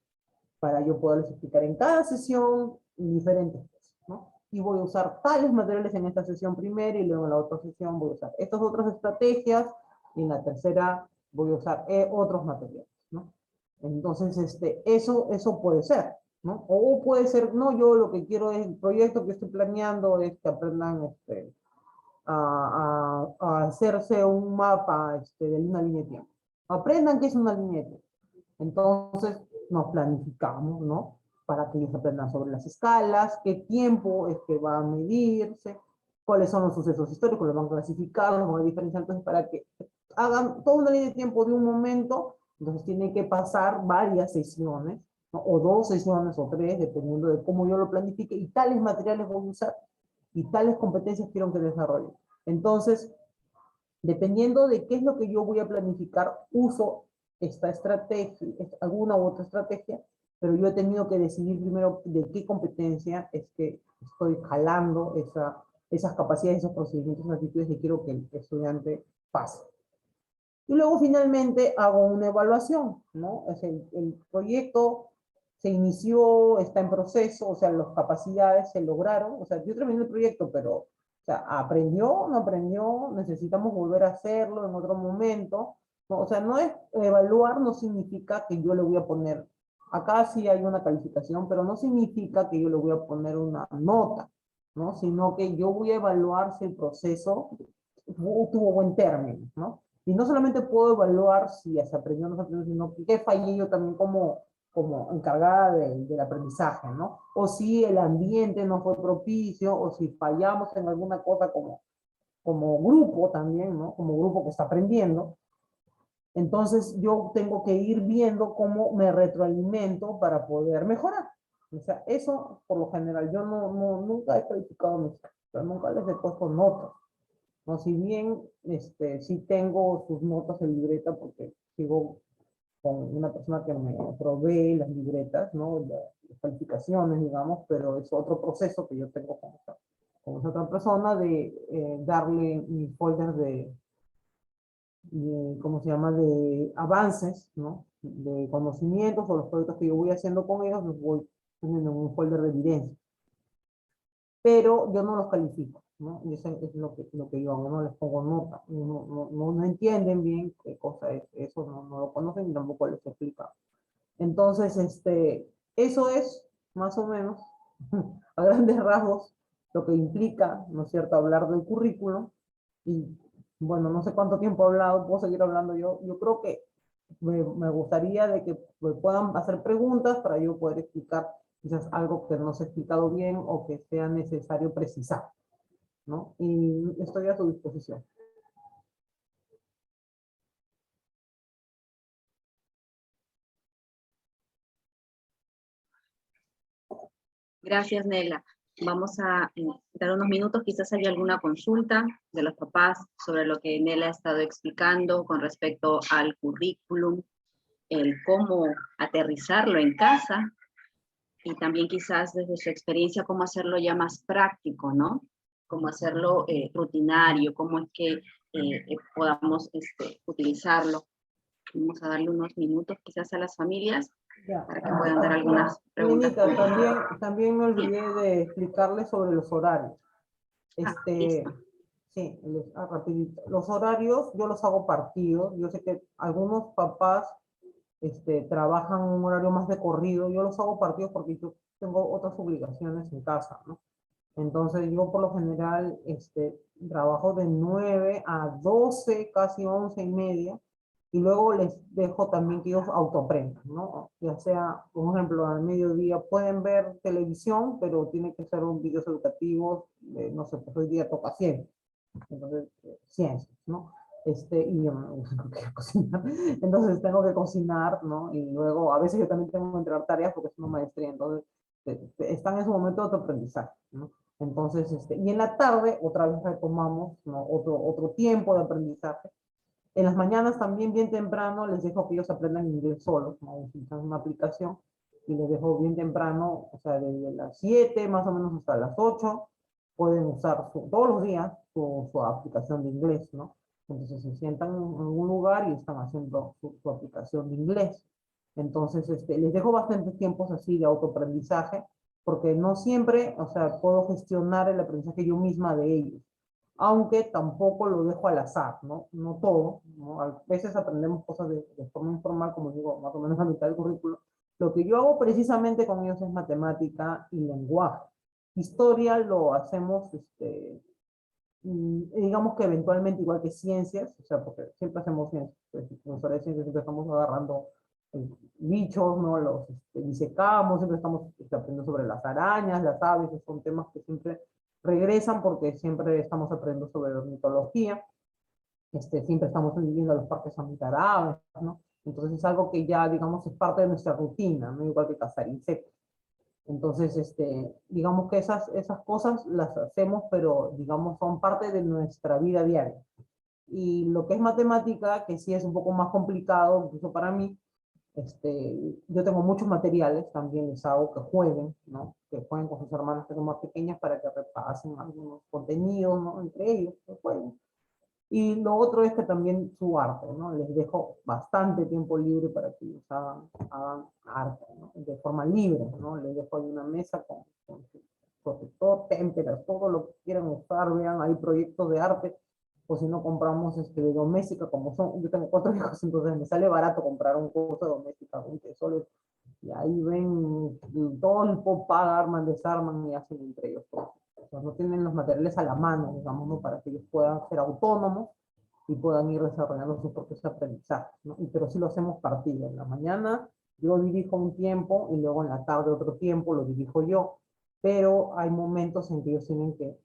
para yo poderles explicar en cada sesión diferentes cosas, ¿no? Y voy a usar tales materiales en esta sesión primero y luego en la otra sesión voy a usar estas otras estrategias y en la tercera voy a usar otros materiales, ¿no? Entonces, eso puede ser, ¿no? O puede ser, no, yo lo que quiero es, el proyecto que estoy planeando es que aprendan a hacerse un mapa de una línea de tiempo. Aprendan qué es una línea de tiempo. Entonces nos planificamos, ¿no? Para que ellos aprendan sobre las escalas, qué tiempo es que va a medirse, cuáles son los sucesos históricos, los van a clasificar, los van a diferenciar, entonces para que hagan toda una línea de tiempo de un momento, entonces tienen que pasar varias sesiones, ¿no? O 2 sesiones o 3, dependiendo de cómo yo lo planifique, y tales materiales voy a usar, y tales competencias quiero que desarrollen. Entonces, dependiendo de qué es lo que yo voy a planificar, uso esta estrategia, alguna u otra estrategia, pero yo he tenido que decidir primero de qué competencia es que estoy jalando esas capacidades, esos procedimientos, esas actitudes que quiero que el estudiante pase. Y luego finalmente hago una evaluación, ¿no? Es el proyecto se inició, está en proceso, o sea, las capacidades se lograron, o sea, yo terminé el proyecto, pero, o sea, ¿aprendió, no aprendió? Necesitamos volver a hacerlo en otro momento, ¿no? O sea, no es, evaluar no significa que yo le voy a poner, acá sí hay una calificación, pero no significa que yo le voy a poner una nota, ¿no? Sino que yo voy a evaluar si el proceso tuvo buen término, ¿no? Y no solamente puedo evaluar si se aprendió o no se aprendió, sino que fallé yo también como encargada del aprendizaje, ¿no? O si el ambiente no fue propicio, o si fallamos en alguna cosa como grupo también, ¿no? Como grupo que está aprendiendo. Entonces yo tengo que ir viendo cómo me retroalimento para poder mejorar. O sea, eso por lo general, yo nunca he calificado mis clases, pero nunca les he puesto notas. No, si bien sí tengo sus notas en libreta porque sigo con una persona que me provee las libretas, ¿no? Las calificaciones, digamos, pero es otro proceso que yo tengo con esa otra persona de darle mi folder ¿cómo se llama?, de avances, ¿no? De conocimientos o los proyectos que yo voy haciendo con ellos, los voy poniendo en un folder de evidencia. Pero yo no los califico, ¿no? Y eso es lo que yo hago, no les pongo nota. No entienden bien qué cosa es eso, no lo conocen y tampoco les explico. Entonces, eso es más o menos, a grandes rasgos, lo que implica, ¿no es cierto?, hablar del currículum. Y bueno, no sé cuánto tiempo he hablado, puedo seguir hablando yo. Yo creo que me gustaría de que me puedan hacer preguntas para yo poder explicar quizás algo que no se ha explicado bien o que sea necesario precisar, ¿no? Y estoy a su disposición. Gracias, Nela. Vamos a dar unos minutos, quizás haya alguna consulta de los papás sobre lo que Nela ha estado explicando con respecto al currículum, el cómo aterrizarlo en casa, y también quizás desde su experiencia cómo hacerlo ya más práctico, ¿no? Cómo hacerlo rutinario, cómo es que podamos utilizarlo. Vamos a darle unos minutos quizás a las familias Ya. para que puedan dar algunas preguntas. Nenita, también me olvidé de explicarles sobre los horarios. Listo. Sí, rapidito. Los horarios yo los hago partidos. Yo sé que algunos papás trabajan un horario más de corrido. Yo los hago partidos porque yo tengo otras obligaciones en casa, ¿no? Entonces yo por lo general trabajo de 9 a 12, casi 11:30, y luego les dejo también que ellos autoaprendan, ¿no? Ya sea, por ejemplo, al mediodía pueden ver televisión, pero tiene que ser un videos educativos, no sé, pues hoy día toca ciencia, entonces ciencias, ¿no? Y yo no me gusta cocinar, entonces tengo que cocinar, ¿no? Y luego a veces yo también tengo que entregar tareas porque es una maestría, entonces están en su momento de autoaprendizaje, ¿no? Entonces, y en la tarde otra vez retomamos, ¿no? Otro tiempo de aprendizaje. En las mañanas también bien temprano les dejo que ellos aprendan inglés solos, ¿no? Utilizan una aplicación y les dejo bien temprano, o sea, desde las 7 más o menos hasta las 8, pueden usar todos los días su aplicación de inglés, ¿no? Entonces se sientan en un lugar y están haciendo su aplicación de inglés. Entonces, les dejo bastantes tiempos así de autoaprendizaje, porque no siempre, o sea, puedo gestionar el aprendizaje yo misma de ellos, aunque tampoco lo dejo al azar, ¿no? No todo, ¿no? A veces aprendemos cosas de forma informal, como digo, más o menos a mitad del currículo. Lo que yo hago precisamente con ellos es matemática y lenguaje. Historia lo hacemos, digamos que eventualmente igual que ciencias, o sea, porque siempre hacemos ciencias, profesores de ciencias siempre estamos agarrando bichos, ¿no? Los disecamos, siempre estamos aprendiendo sobre las arañas, las aves, son temas que siempre regresan porque siempre estamos aprendiendo sobre ornitología, siempre estamos viviendo los parques árabes, ¿no? Entonces es algo que ya, digamos, es parte de nuestra rutina, ¿no? Igual que cazar insectos. Entonces, digamos que esas cosas las hacemos, pero digamos son parte de nuestra vida diaria. Y lo que es matemática, que sí es un poco más complicado, incluso para mí, yo tengo muchos materiales, también les hago que jueguen, ¿no? Que jueguen con sus hermanas que son más pequeñas para que repasen algunos contenidos, ¿no? Entre ellos, que jueguen. Y lo otro es que también su arte, ¿no? Les dejo bastante tiempo libre para que ellos hagan arte, ¿no? De forma libre, ¿no? Les dejo ahí una mesa con su protector, témperas, todo lo que quieran usar, vean, hay proyectos de arte, o si no compramos de doméstica, como son, yo tengo 4 hijos, entonces me sale barato comprar un curso de doméstica, 20 soles, y ahí ven todo el paga, arman, desarman y hacen entre ellos todo. O sea, no tienen los materiales a la mano, digamos, ¿no? Para que ellos puedan ser autónomos y puedan ir desarrollando sus propios aprendizajes, ¿no? Pero sí lo hacemos partido. En la mañana yo dirijo un tiempo y luego en la tarde otro tiempo lo dirijo yo, pero hay momentos en que ellos tienen que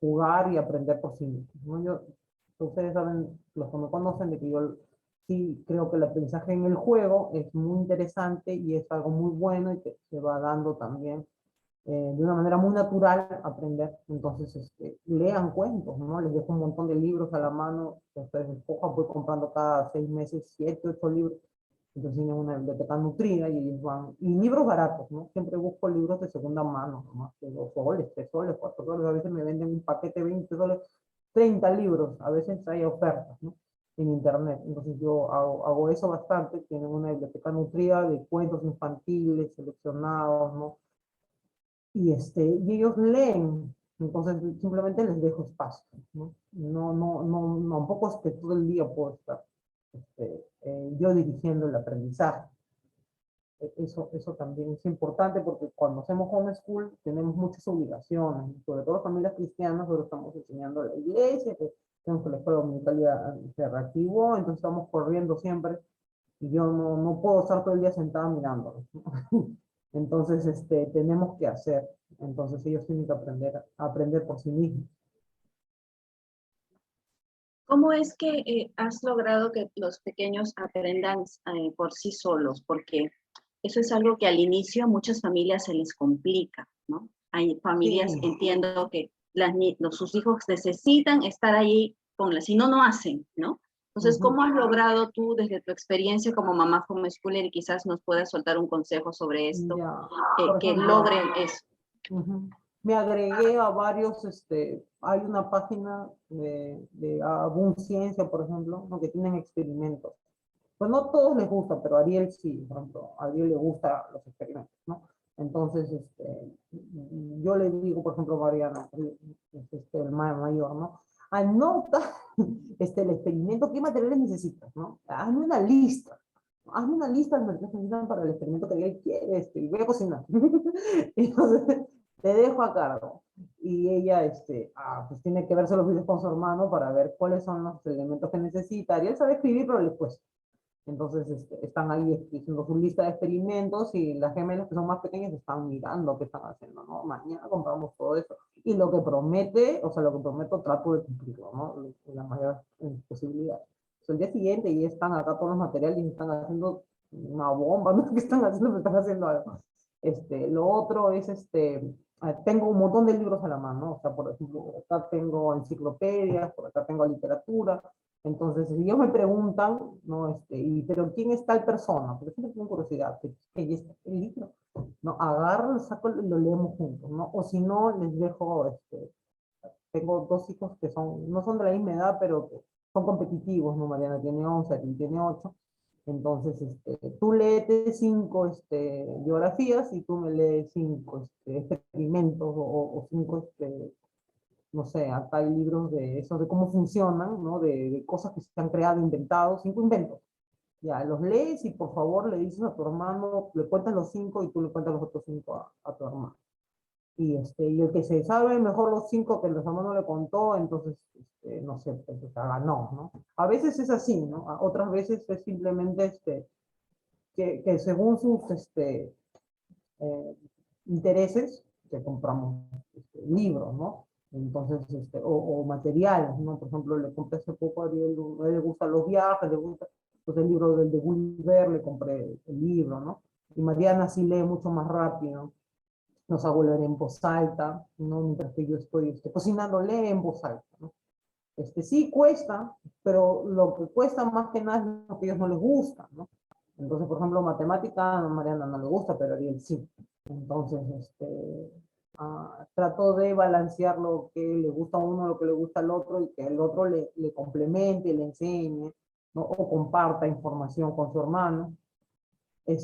jugar y aprender por sí mismos, ¿no? Ustedes saben, los que me conocen, de que yo sí creo que el aprendizaje en el juego es muy interesante y es algo muy bueno y que se va dando también de una manera muy natural aprender. Entonces, lean cuentos, ¿no? Les dejo un montón de libros a la mano, ustedes escojan, voy comprando cada 6 meses 7, 8 libros, entonces tienen una biblioteca nutrida y ellos van, y libros baratos, ¿no? Siempre busco libros de segunda mano, más de 2 soles, 3 soles, 4 soles, a veces me venden un paquete de 20 soles, 30 libros, a veces hay ofertas, ¿no? En internet, entonces yo hago eso bastante, tienen una biblioteca nutrida de cuentos infantiles seleccionados, ¿no? Y ellos leen, entonces simplemente les dejo espacio, ¿no? Tampoco es que todo el día puedo estar yo dirigiendo el aprendizaje. Eso también es importante porque cuando hacemos homeschool tenemos muchas obligaciones, sobre todo familias cristianas, nosotros estamos enseñando a la iglesia, que tenemos que la escuela dominical ya se reactivó, entonces estamos corriendo siempre y yo no puedo estar todo el día sentada mirándolo, ¿no? Entonces, tenemos que hacer. Entonces ellos tienen que aprender por sí mismos. ¿Cómo es que has logrado que los pequeños aprendan por sí solos? Porque eso es algo que al inicio a muchas familias se les complica, ¿no? hay familias, Sí. entiendo que sus hijos necesitan estar ahí si no, no hacen, ¿no? Entonces, Ujú. ¿cómo has logrado tú, desde tu experiencia como mamá homeschooler, y quizás nos puedas soltar un consejo sobre esto, Ya, por que ejemplo, logren eso? ujú, me agregué a varios, hay una página de Abun Ciencia, por ejemplo, ¿no? Que tienen experimentos. Pues no todos les gusta, pero a Ariel sí, por ejemplo, a Ariel le gustan los experimentos, ¿no? Entonces, yo le digo, por ejemplo, a Mariana, el mayor, ¿no? Anota el experimento, qué materiales necesitas, ¿no? Hazme una lista. Hazme una lista de materiales que necesitan para el experimento que Ariel quiere, y voy a cocinar. Entonces, te dejo a cargo. Y ella, pues tiene que verse los videos con su hermano para ver cuáles son los elementos que necesita. Ariel sabe escribir, pero le cuesta. Entonces están ahí haciendo su lista de experimentos y las gemelas que son más pequeñas están mirando qué están haciendo, ¿no? Mañana compramos todo eso. Y lo que promete, o sea, lo que prometo trato de cumplirlo, ¿no? La mayor posibilidad. El día siguiente ya están acá todos los materiales y están haciendo una bomba, no sé qué están haciendo, pero están haciendo algo. Lo otro es, tengo un montón de libros a la mano, o sea, por ejemplo, acá tengo enciclopedias, por acá tengo literatura. Entonces, si ellos me preguntan, ¿no? Pero ¿quién es tal persona? Porque siempre tengo curiosidad, que es el libro, ¿no? Agarro, lo saco y lo leemos juntos, ¿no? O si no, les dejo, tengo dos hijos que no son de la misma edad, pero que son competitivos, ¿no? Mariana tiene 11, Ariel tiene 8. Entonces, tú lees 5 biografías y tú me lees 5 experimentos o 5 no sé, acá hay libros de esos, de cómo funcionan, ¿no? De cosas que se han creado, inventado, 5 inventos. Ya, los lees y por favor le dices a tu hermano, le cuentas los 5 y tú le cuentas los otros 5 a tu hermano. Y el que se sabe mejor los 5 que el hermano le contó, entonces, no sé, pues ganó, ¿no? A veces es así, ¿no? Otras veces es simplemente, que según sus, eh, intereses, que compramos libros, ¿no? Entonces, o materiales, ¿no? Por ejemplo, le compré hace poco a Ariel, a él le gustan los viajes, le gusta, entonces el libro del de Gulliver, le compré el libro, ¿no? Y Mariana sí lee mucho más rápido, nos hago leer en voz alta, ¿no? Mientras que yo estoy cocinando, lee en voz alta, ¿no? Sí cuesta, pero lo que cuesta más que nada es lo que a ellos no les gusta, ¿no? Entonces, por ejemplo, matemática a Mariana no le gusta, pero a Ariel sí. Entonces, trato de balancear lo que le gusta a uno, lo que le gusta al otro, y que el otro le complemente, le enseñe, ¿no? O comparta información con su hermano.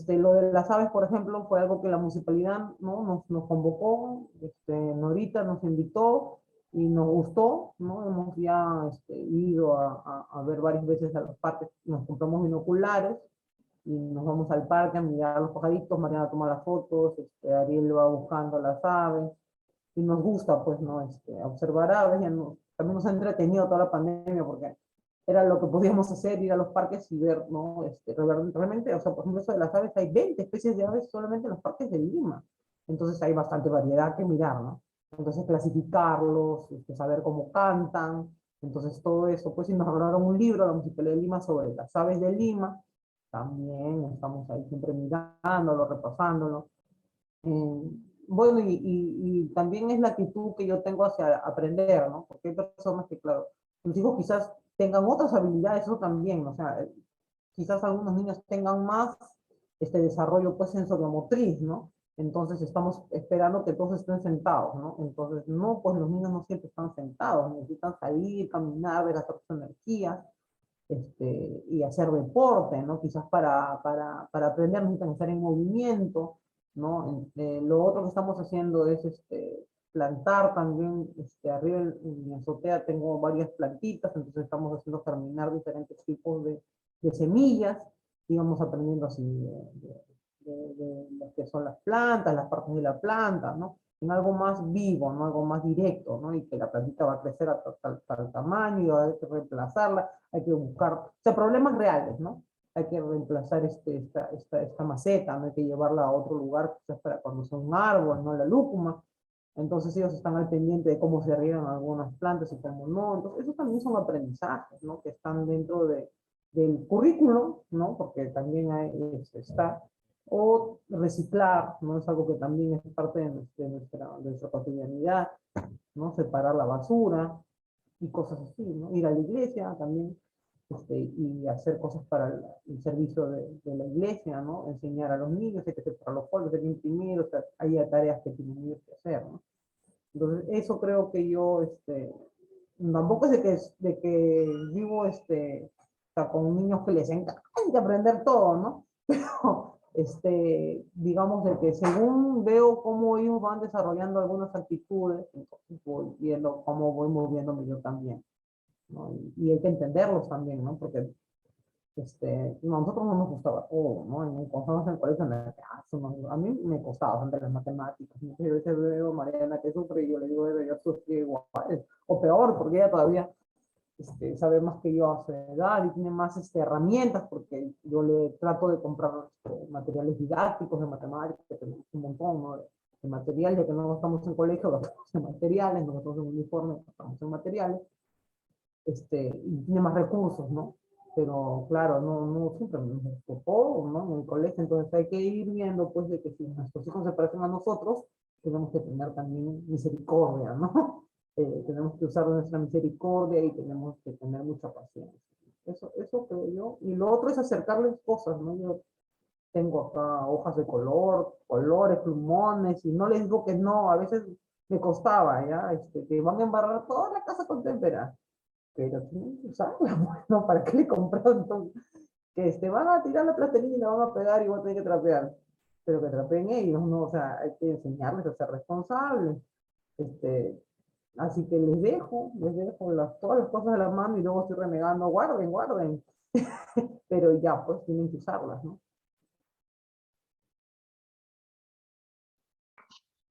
Lo de las aves, por ejemplo, fue algo que la municipalidad, ¿no? nos convocó, Norita nos invitó y nos gustó, ¿no? Hemos ya ido a ver varias veces a los parques, nos compramos binoculares y nos vamos al parque a mirar a los pajaritos, Mariana toma las fotos, Ariel va buscando las aves, y nos gusta, pues, ¿no? Observar aves, también nos ha entretenido toda la pandemia, porque era lo que podíamos hacer, ir a los parques y ver, ¿no? Realmente, o sea, por ejemplo, eso de las aves, hay 20 especies de aves solamente en los parques de Lima, entonces hay bastante variedad que mirar, ¿no? Entonces clasificarlos, saber cómo cantan, entonces todo eso, pues, y nos regalaron un libro a la Municipalidad de Lima sobre las aves de Lima, también estamos ahí siempre mirándolo, repasándolo. Bueno, y también es la actitud que yo tengo hacia aprender, ¿no? Porque hay personas que, claro, sus hijos quizás tengan otras habilidades, eso también, o sea, quizás algunos niños tengan más este desarrollo, pues, sensoriomotriz, ¿no? Entonces estamos esperando que todos estén sentados, ¿no? Entonces, no, pues los niños no siempre están sentados, necesitan salir, caminar, gastar su energía, y hacer deporte, ¿no? Quizás para aprender necesitan estar en movimiento, ¿no? Lo otro que estamos haciendo es plantar también, arriba en la azotea tengo varias plantitas, entonces estamos haciendo germinar diferentes tipos de semillas, y vamos aprendiendo así de lo que son las plantas, las partes de la planta, ¿no? En algo más vivo, ¿no? Algo más directo, ¿no? Y que la plantita va a crecer a tal tamaño, hay que reemplazarla, hay que buscar, o sea, problemas reales, ¿no? Hay que reemplazar esta maceta, no hay que llevarla a otro lugar, quizás para cuando sea un árbol, no la lúcuma. Entonces ellos están al pendiente de cómo se riegan algunas plantas y cómo no. Entonces, esos también son aprendizajes, ¿no? Que están dentro del currículo, ¿no? Porque también está, O reciclar, ¿no? Es algo que también es parte de nuestra cotidianidad, ¿no? Separar la basura y cosas así, ¿no? Ir a la iglesia también, y hacer cosas para el servicio de la iglesia, ¿no? Enseñar a los niños, hay que separar los polvos, hay que imprimir, o sea, hay tareas que tienen ellos que hacer, ¿no? Entonces, eso creo que yo, tampoco es de que vivo, o sea, con niños que les encanta aprender todo, ¿no? Pero, digamos, de que según veo cómo ellos van desarrollando algunas actitudes, entonces voy viendo cómo voy moviéndome yo también, ¿no? Y hay que entenderlos también, ¿no? Porque nosotros no nos gustaba todo, ¿no? Cuando estábamos en el colegio, a mí me costaba bastante las matemáticas. Yo a veces veo a Mariana que sufre y yo le digo, yo sufrí igual, o peor, porque ella todavía sabe más que yo a su edad y tiene más herramientas, porque yo le trato de comprar materiales didácticos de matemáticas, que tenemos un montón, ¿no? De material, ya que no estamos en colegio, gastamos en materiales, nosotros en uniforme gastamos en materiales, y tiene más recursos, ¿no? Pero claro, no siempre nos tocó, ¿no? En el colegio, entonces hay que ir viendo, pues, de que si nuestros hijos se parecen a nosotros, tenemos que tener también misericordia, ¿no? Tenemos que usar nuestra misericordia y tenemos que tener mucha paciencia. Eso creo yo. Y lo otro es acercarles cosas, ¿no? Yo tengo acá hojas de colores, plumones, y no les digo que no, a veces me costaba, ¿ya? Que van a embarrar toda la casa con témpera, pero tienen que usarla, bueno, ¿para qué le compraron entonces? Que van a tirar la plastilina, van a pegar y van a tener que trapear, pero que trapeen ellos, ¿no? O sea, hay que enseñarles a ser responsables, así que les dejo todas las cosas a la mano y luego estoy renegando, guarden, pero ya, pues tienen que usarlas, ¿no?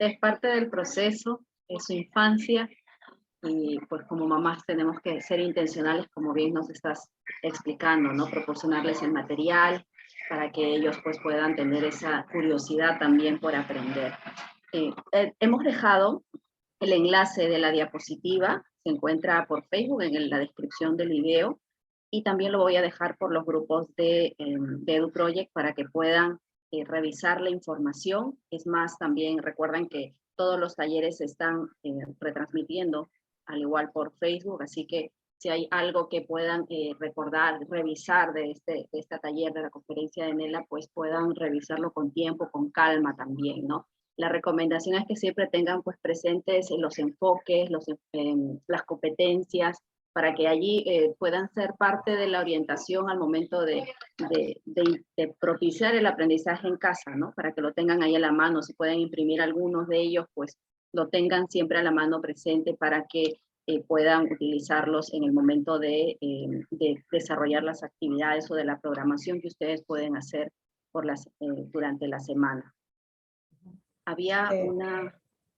Es parte del proceso, es su infancia, y pues como mamás tenemos que ser intencionales, como bien nos estás explicando, ¿no? Proporcionarles el material para que ellos pues puedan tener esa curiosidad también por aprender. Hemos dejado el enlace de la diapositiva, se encuentra por Facebook en la descripción del video, y también lo voy a dejar por los grupos de EduProject para que puedan revisar la información. Es más, también recuerden que todos los talleres se están retransmitiendo al igual por Facebook, así que si hay algo que puedan recordar, revisar de este taller, de la conferencia de Nela, pues puedan revisarlo con tiempo, con calma también, ¿no? La recomendación es que siempre tengan pues presentes los enfoques, las competencias, para que allí puedan ser parte de la orientación al momento de propiciar el aprendizaje en casa, ¿no? Para que lo tengan ahí a la mano, si pueden imprimir algunos de ellos, pues lo tengan siempre a la mano presente para que puedan utilizarlos en el momento de desarrollar las actividades o de la programación que ustedes pueden hacer durante la semana. Había una...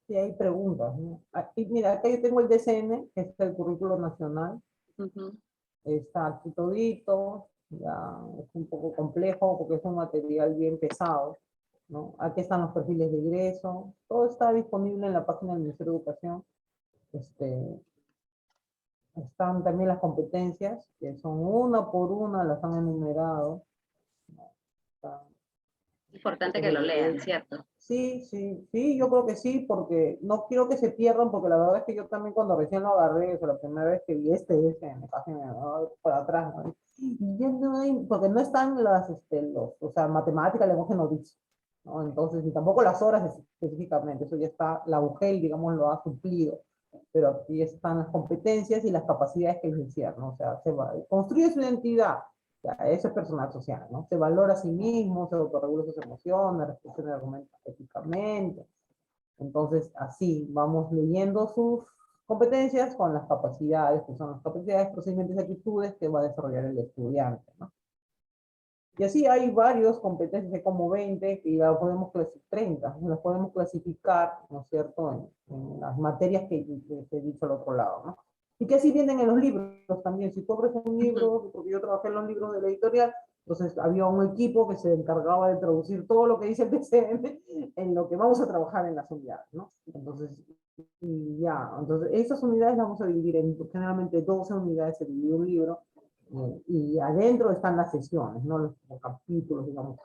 Sí, hay preguntas, ¿no? Aquí, mira, acá yo tengo el DCN, que es el currículo nacional. Está aquí todito, ya es un poco complejo porque es un material bien pesado, ¿no? Aquí están los perfiles de ingreso, todo está disponible en la página del Ministerio de Educación. Están también las competencias, que son una por una, las han enumerado. Están, importante que lo lean, ¿cierto? Sí, yo creo que sí, porque no quiero que se pierdan, porque la verdad es que yo también cuando recién lo agarré, o sea, la primera vez que vi me casi me voy para atrás, ¿no? Y ya no hay, porque no están o sea, matemática, lenguaje no dice, ¿no? Entonces, ni tampoco las horas específicamente, eso ya está, la UGEL, digamos, lo ha suplido, pero aquí están las competencias y las capacidades que les decía, ¿no? O sea, construye su identidad, ya, eso es personal social, ¿no? Se valora a sí mismo, se autorregula sus emociones, reflexiona y argumenta éticamente. Entonces, así vamos leyendo sus competencias con las capacidades, que son las capacidades, procedimientos y actitudes que va a desarrollar el estudiante, ¿no? Y así hay varios competencias, hay como 20, que ya podemos clasificar, 30, las podemos clasificar, ¿no es cierto?, en las materias que he dicho al otro lado, ¿no? Y que así vienen en los libros también. Si tú abres un libro, porque yo trabajé en los libros de la editorial, entonces había un equipo que se encargaba de traducir todo lo que dice el TCM en lo que vamos a trabajar en las unidades, ¿no? Entonces, y ya, entonces esas unidades las vamos a dividir en generalmente 12 unidades, se divide un libro, Y adentro están las sesiones, ¿no? Los capítulos, digamos,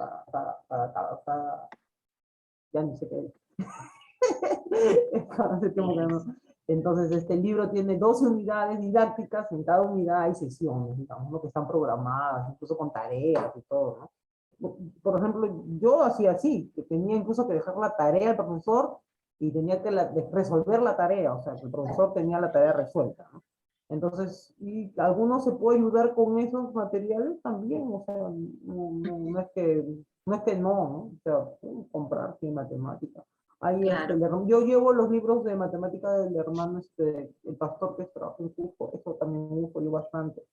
ya ni sé qué. Hace tiempo que no. Entonces, este libro tiene 12 unidades didácticas, en cada unidad hay sesiones, digamos, ¿no? Que están programadas, incluso con tareas y todo, ¿no? Por ejemplo, yo hacía así, que tenía incluso que dejar la tarea al profesor y tenía que resolver la tarea, o sea, que el profesor tenía la tarea resuelta, ¿no? Entonces, y algunos se puede ayudar con esos materiales también, o sea, no es que no, ¿no? O sea, comprar sí, matemática. Ahí, Claro, yo llevo los libros de matemática del hermano, el pastor que trabaja en Cusco, eso también uso yo bastante.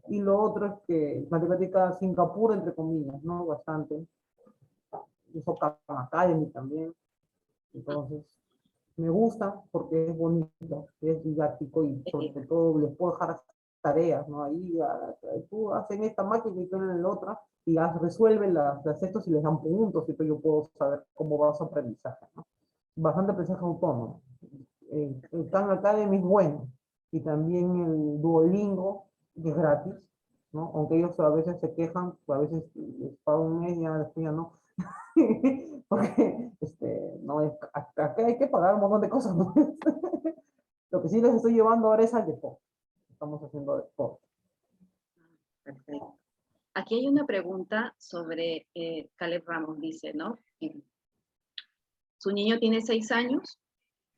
Y lo otro es que matemática Singapur, entre comillas, ¿no? Bastante. Uso Khan Academy también. Entonces, me gusta porque es bonito, es didáctico y sobre todo les puedo dejar tareas, ¿no? Ahí tú hacen esta máquina y tú en la otra y resuelven las estos y les dan puntos y yo puedo saber cómo va su aprendizaje, ¿no? Bastante aprendizaje autónomo. El Khan Academy es bueno y también el Duolingo, que es gratis, ¿no? Aunque ellos a veces se quejan, a veces les pagan un mes y ya después ya no. Porque no es, acá hay que pagar un montón de cosas, ¿no? Lo que sí les estoy llevando ahora es al deporte. Estamos haciendo deporte. perfecto. Aquí hay una pregunta sobre Caleb Ramos, dice, ¿no? Su niño tiene 6 años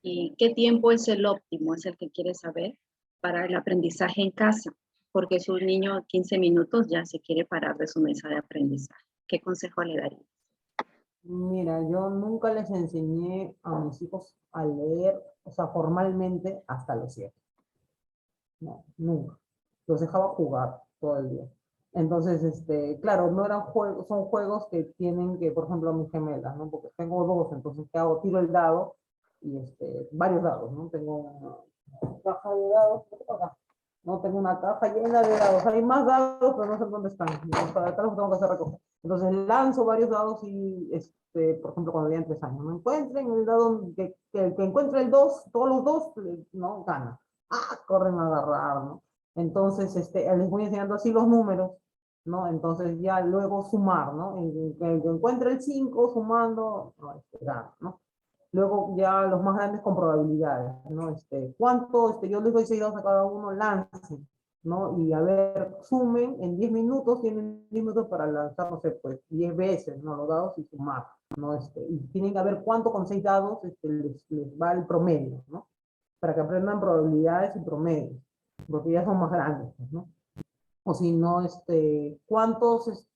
y ¿qué tiempo es el óptimo? Es el que quiere saber para el aprendizaje en casa, porque su niño 15 minutos ya se quiere parar de su mesa de aprendizaje. ¿Qué consejo le daría? Mira, yo nunca les enseñé a mis hijos a leer, o sea, formalmente hasta los 7. No, nunca. Los dejaba jugar todo el día. Entonces, claro, no eran juegos, son juegos que tienen que, por ejemplo, mis gemelas, ¿no? Porque tengo dos, entonces, ¿qué hago? Tiro el dado y varios dados, ¿no? Tengo una caja de dados, no tengo una caja llena de dados. Hay más dados, pero no sé dónde están. Entonces, para acá los tengo que hacer recoger. Entonces, lanzo varios dados y, por ejemplo, cuando habían 3 años, no encuentren el dado, que encuentre el 2, todos los dos, ¿no? Gana. Corren a agarrar, ¿no? Entonces, les voy enseñando así los números, ¿no? Entonces ya luego sumar, ¿no? El que encuentre el 5 sumando, no, gana, ¿no? Luego ya los más grandes con probabilidades, ¿no? ¿Cuánto? Yo les doy 6 dados a cada uno, lancen, ¿no? Y a ver, sumen, en 10 minutos, tienen 10 minutos para lanzar, no sé, pues 10 veces, ¿no? Los dados y sumar, ¿no? Y tienen que ver cuánto con 6 dados les va el promedio, ¿no? Para que aprendan probabilidades y promedios, porque ya son más grandes, ¿no? O si no, cuántos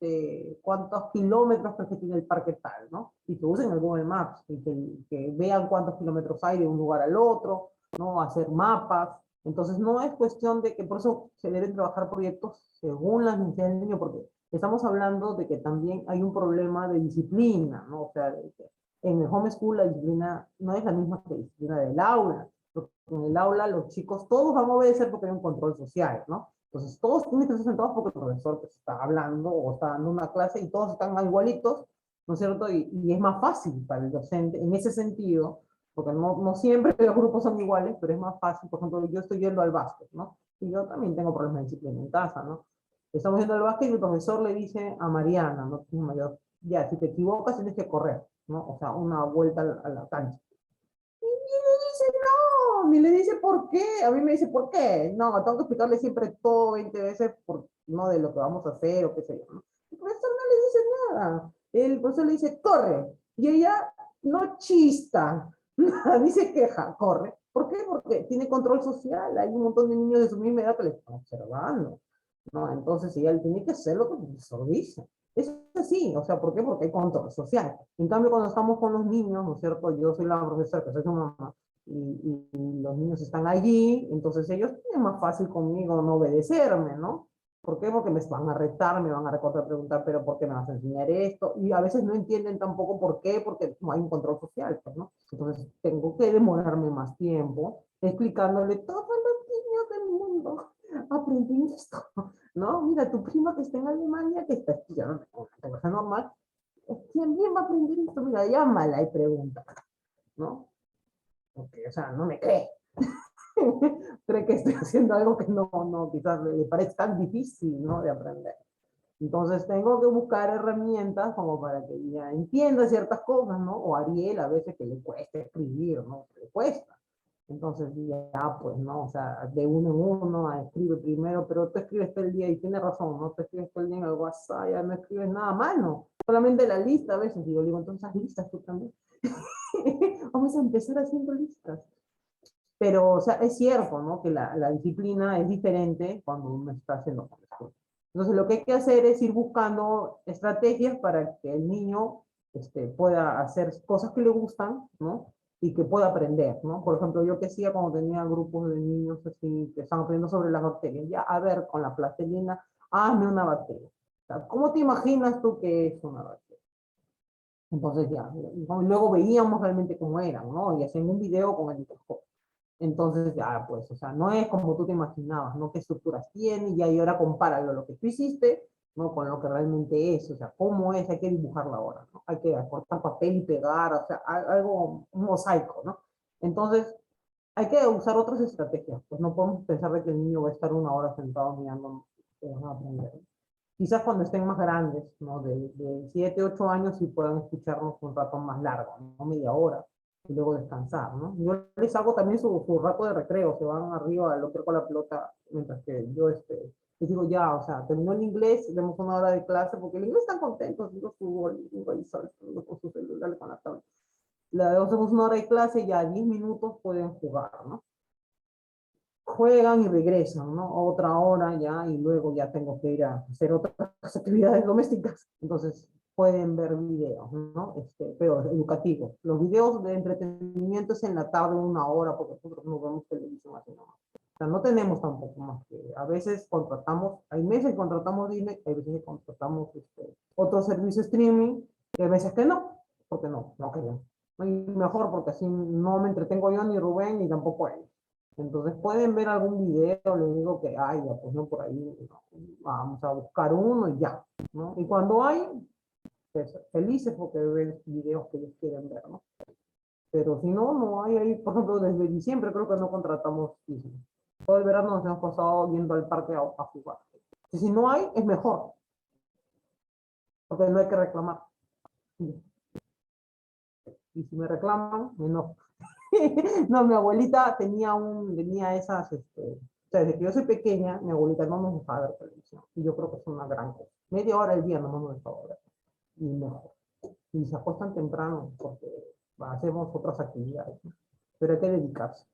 kilómetros que tiene el parque tal, ¿no? Y que usen el Google Maps, y que vean cuántos kilómetros hay de un lugar al otro, ¿no? Hacer mapas. Entonces, no es cuestión de que por eso se deben trabajar proyectos según las necesidades del niño, porque estamos hablando de que también hay un problema de disciplina, ¿no? O sea, en el homeschool la disciplina no es la misma que la disciplina del aula. En el aula los chicos todos van a obedecer porque hay un control social, ¿no? Entonces todos tienen que estar sentados porque el profesor pues, está hablando o está dando una clase y todos están igualitos, ¿no es cierto? Y es más fácil para el docente en ese sentido, porque no siempre los grupos son iguales, pero es más fácil. Por ejemplo, yo estoy yendo al básquet, ¿no? Y yo también tengo problemas de disciplina en casa, ¿no? Estamos yendo al básquet y el profesor le dice a Mariana, ¿no? Mayor, ya, si te equivocas tienes que correr, ¿no? O sea, una vuelta a la cancha. Y le dice, no, ni le dice por qué. A mí me dice, ¿por qué? No, tengo que explicarle siempre todo 20 veces, no de lo que vamos a hacer o qué sé yo, ¿no? El profesor no le dice nada. El profesor le dice, corre. Y ella no chista, ni se queja, corre. ¿Por qué? Porque tiene control social. Hay un montón de niños de su misma edad que le están observando, ¿no? Entonces ella tiene que hacer lo que el profesor dice. Es así, o sea, ¿por qué? Porque hay control social. En cambio, cuando estamos con los niños, ¿no es cierto? Yo soy la profesora, que soy su mamá, y los niños están allí, entonces ellos tienen más fácil conmigo no obedecerme, ¿no? ¿Por qué? Porque me van a retar, me van a recortar, preguntar, pero ¿por qué me vas a enseñar esto? Y a veces no entienden tampoco por qué, porque no hay un control social, pues, ¿no? Entonces tengo que demorarme más tiempo explicándole todos los niños del mundo aprenden esto, ¿no? Mira, tu prima que está en Alemania, que está estudiando una cosa normal, también va a aprender esto, mira, llámala y pregunta, ¿no? Porque, o sea, no me cree. cree que estoy haciendo algo que quizás le parece tan difícil, ¿no? De aprender. Entonces tengo que buscar herramientas como para que ella entienda ciertas cosas, ¿no? O Ariel a veces que le cuesta escribir, ¿no? Le cuesta. Entonces ya, pues, ¿no? O sea, de uno en uno, escribe primero, pero tú escribes todo el día y tiene razón, ¿no? Tú escribes todo el día en el WhatsApp, ya no escribes nada a mano. Solamente la lista a veces, digo, entonces haz listas tú también. Vamos a empezar haciendo listas. Pero, o sea, es cierto, ¿no? Que la disciplina es diferente cuando uno está haciendo con la escuela. Entonces, lo que hay que hacer es ir buscando estrategias para que el niño pueda hacer cosas que le gustan, ¿no? Y que pueda aprender, ¿no? Por ejemplo, yo que hacía cuando tenía grupos de niños así, que están aprendiendo sobre las bacterias, ya, a ver, con la plastilina, hazme una bacteria. O sea, ¿cómo te imaginas tú que es una bacteria? Entonces ya, luego veíamos realmente cómo eran, ¿no? Y hacían un video con el microscopio. Entonces, ya, pues, o sea, no es como tú te imaginabas, ¿no? ¿Qué estructuras tiene? Y ahora compáralo lo que tú hiciste, ¿no? Con lo que realmente es, o sea, cómo es, hay que dibujarla ahora, ¿no? Hay que cortar papel y pegar, o sea, algo, un mosaico, ¿no? Entonces, hay que usar otras estrategias, pues no podemos pensar de que el niño va a estar una hora sentado mirando que van a aprender. Quizás cuando estén más grandes, ¿no? De 7, 8 años, sí puedan escucharnos un rato más largo, ¿no? Media hora, y luego descansar, ¿no? Yo les hago también su rato de recreo, se van arriba al otro con la pelota, mientras que yo les digo ya, o sea, terminó el inglés, demos una hora de clase, porque el inglés están contentos, digo fútbol, digo ahí saltando con su celular, con la tablet. Le hacemos una hora de clase, ya 10 minutos pueden jugar, ¿no? Juegan y regresan, ¿no? Otra hora ya, y luego ya tengo que ir a hacer otras actividades domésticas. Entonces, pueden ver videos, ¿no? Pero educativos. Los videos de entretenimiento es en la tarde una hora, porque nosotros no vemos televisión así, ¿no? O sea, no tenemos tampoco más que, a veces contratamos, hay meses que contratamos Disney, hay veces que contratamos otro servicio streaming, y hay veces que no, porque no queremos. Y mejor porque así no me entretengo yo ni Rubén ni tampoco él. Entonces pueden ver algún video, les digo que hay, pues no por ahí, ¿no? Vamos a buscar uno y ya, ¿no? Y cuando hay, pues, felices porque ven videos que ellos quieren ver, ¿no? Pero si no, no hay ahí, por ejemplo, desde diciembre creo que no contratamos Disney. Todo el verano nos hemos pasado yendo al parque a jugar. Y si no hay, es mejor, porque no hay que reclamar. Y si me reclaman, menos. No, mi abuelita tenía esas, o sea, desde que yo soy pequeña, mi abuelita no nos dejaba ver televisión. Y yo creo que es una gran cosa. Media hora al día no nos dejaba ver. Y mejor. Y se acuestan temprano porque hacemos otras actividades, ¿no? Pero hay que dedicarse.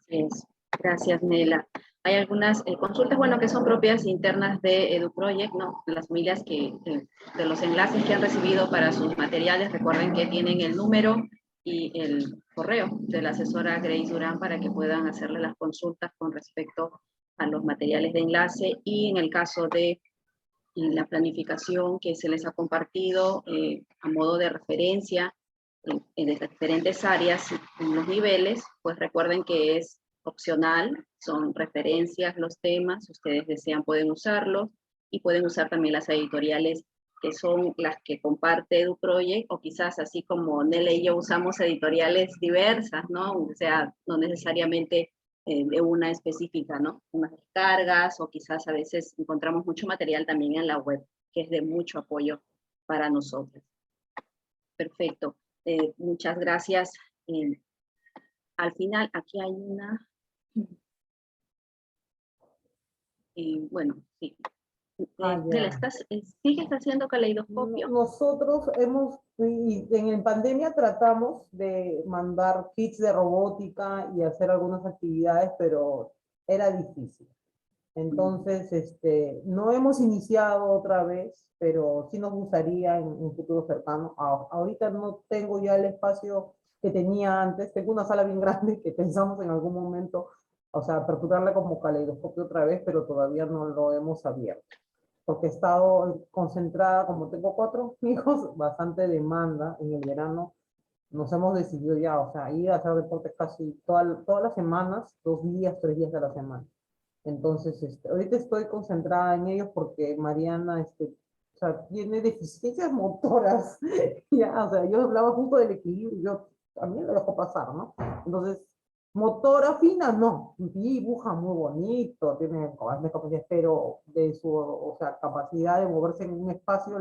Así es. Gracias, Nela. Hay algunas consultas, bueno, que son propias internas de EduProject, ¿no? Las familias de los enlaces que han recibido para sus materiales, recuerden que tienen el número y el correo de la asesora Grace Durán para que puedan hacerle las consultas con respecto a los materiales de enlace y en el caso de la planificación que se les ha compartido a modo de referencia en las diferentes áreas, en los niveles, pues recuerden que es opcional, son referencias los temas, si ustedes desean pueden usarlos y pueden usar también las editoriales que son las que comparte EduProject, o quizás así como Nela y yo usamos editoriales diversas, ¿no? O sea, no necesariamente de una específica, ¿no? Unas descargas, o quizás a veces encontramos mucho material también en la web, que es de mucho apoyo para nosotros. Perfecto. Muchas gracias. Al final, aquí hay una... bueno, sí. Nela, ¿sigues haciendo caleidoscopio? Nosotros en pandemia tratamos de mandar kits de robótica y hacer algunas actividades, pero era difícil. Entonces, no hemos iniciado otra vez, pero sí nos gustaría en un futuro cercano. Ahorita no tengo ya el espacio que tenía antes. Tengo una sala bien grande que pensamos en algún momento, o sea, aperturarla como caleidoscopio otra vez, pero todavía no lo hemos abierto. Porque he estado concentrada, como tengo 4 hijos, bastante demanda en el verano. Nos hemos decidido ya, o sea, ir a hacer deporte casi todas las semanas, 2 días, 3 días de la semana. Entonces, ahorita estoy concentrada en ellos porque Mariana, o sea, tiene deficiencias motoras. Ya, o sea, yo hablaba justo del equilibrio, yo también lo dejo pasar, ¿no? Entonces, Motora fina, no. Dibuja muy bonito, tiene capacidad, pero de su, o sea, capacidad de moverse en un espacio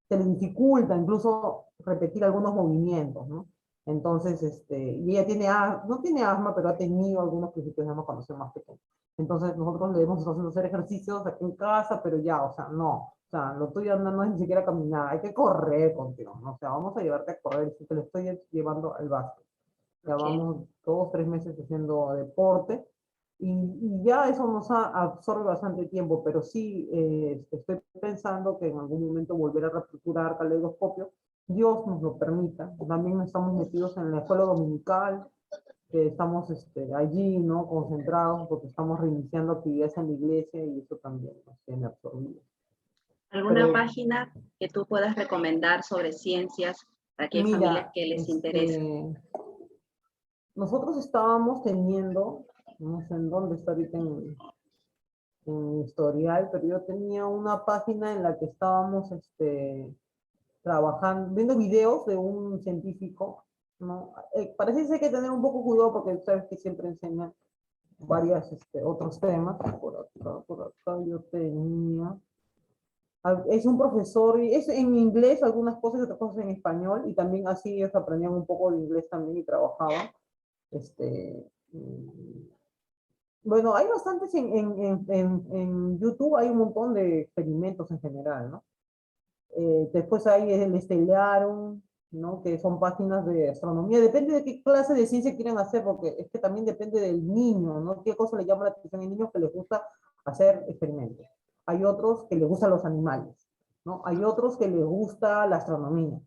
se le dificulta incluso repetir algunos movimientos, ¿no? Entonces, y ella tiene, no tiene asma, pero ha tenido algunos principios de asma cuando se más pequeño. Entonces nosotros le hemos estado haciendo hacer ejercicios aquí en casa, pero ya, o sea, no. O sea, lo tuyo no es ni siquiera caminar, hay que correr contigo, ¿no? O sea, vamos a llevarte a correr, si te lo estoy llevando al básquet. Ya Ok. vamos 2, 3 meses haciendo deporte y ya eso nos absorbe bastante tiempo, pero sí estoy pensando que en algún momento volver a reestructurar Caleidoscopio, Dios nos lo permita. También estamos metidos en la escuela dominical, que estamos allí, ¿no? Concentrados, porque estamos reiniciando actividades en la iglesia y eso también nos tiene absorbido. ¿Alguna Pero página que tú puedas recomendar sobre ciencias para que hay familias mira, que les interese? nosotros estábamos teniendo, no sé en dónde está ahorita en historial, pero yo tenía una página en la que estábamos trabajando, viendo videos de un científico, ¿no? Parece que hay que tener un poco cuidado porque sabes que siempre enseñan varios otros temas. Por acá yo tenía. Es un profesor, y es en inglés algunas cosas y otras cosas en español, y también así ellos aprendían un poco de inglés también y trabajaban. Bueno, hay bastantes en YouTube, hay un montón de experimentos en general, ¿no? Después hay el Stellarium, ¿no? Que son páginas de astronomía. Depende de qué clase de ciencia quieren hacer, porque es que también depende del niño, ¿no? Qué cosa le llama la atención. Hay niños que les gusta hacer experimentos. Hay otros que les gustan los animales, ¿no? Hay otros que les gusta la astronomía.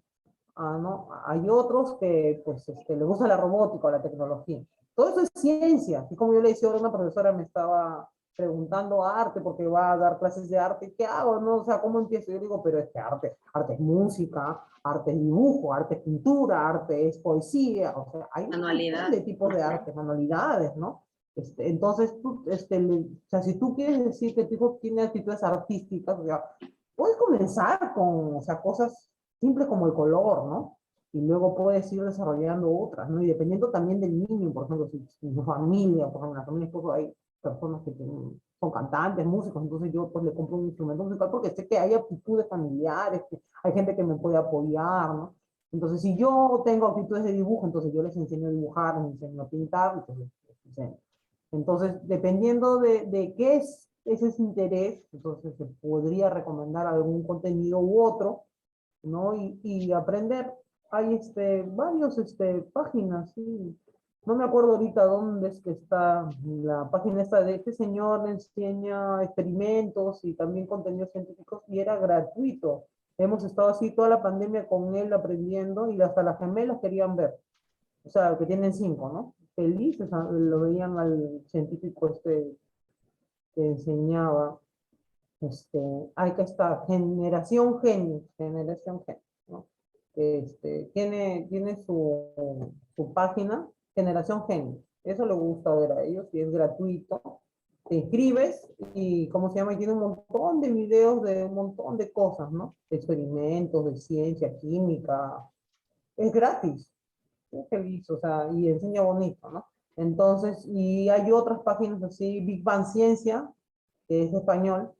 ¿No? Hay otros que pues, les gusta la robótica o la tecnología. Todo eso es ciencia. Y como yo le decía, ahora una profesora me estaba preguntando arte porque va a dar clases de arte. ¿Qué hago? No? O sea, ¿cómo empiezo? Yo digo, pero es que arte es música, arte es dibujo, arte es pintura, arte es poesía. O sea, hay un montón Manualidad. de tipos de arte, manualidades, ¿no? Entonces, tú, o sea, si tú quieres decir que tu hijo tiene actitudes artísticas, o sea, puedes comenzar con, o sea, cosas simples como el color, ¿no? Y luego puedes ir desarrollando otras, ¿no? Y dependiendo también del niño, por ejemplo, si su familia, por ejemplo, en la familia esposo hay personas que son cantantes, músicos, entonces yo pues le compro un instrumento musical porque sé que hay aptitudes familiares, que hay gente que me puede apoyar, ¿no? Entonces, si yo tengo actitudes de dibujo, entonces yo les enseño a dibujar, les enseño a pintar, entonces les enseño. Entonces, dependiendo de qué es ese interés, entonces se podría recomendar algún contenido u otro, ¿no? Y aprender. Hay varios páginas, sí. No me acuerdo ahorita dónde es que está la página esta de este señor, le enseña experimentos y también contenidos científicos y era gratuito. Hemos estado así toda la pandemia con él aprendiendo y hasta las gemelas querían ver. O sea, que tienen 5, ¿no? Felices lo veían al científico que enseñaba. Hay que estar, generación genio, ¿no? Tiene su página, Generación Genio. Eso le gusta ver a ellos y es gratuito. Te inscribes y, ¿cómo se llama? Y tiene un montón de videos de un montón de cosas, ¿no? De experimentos, de ciencia, química. Es gratis. Es feliz, o sea, y enseña bonito, ¿no? Entonces, y hay otras páginas así, Big Bang Ciencia, que es de español,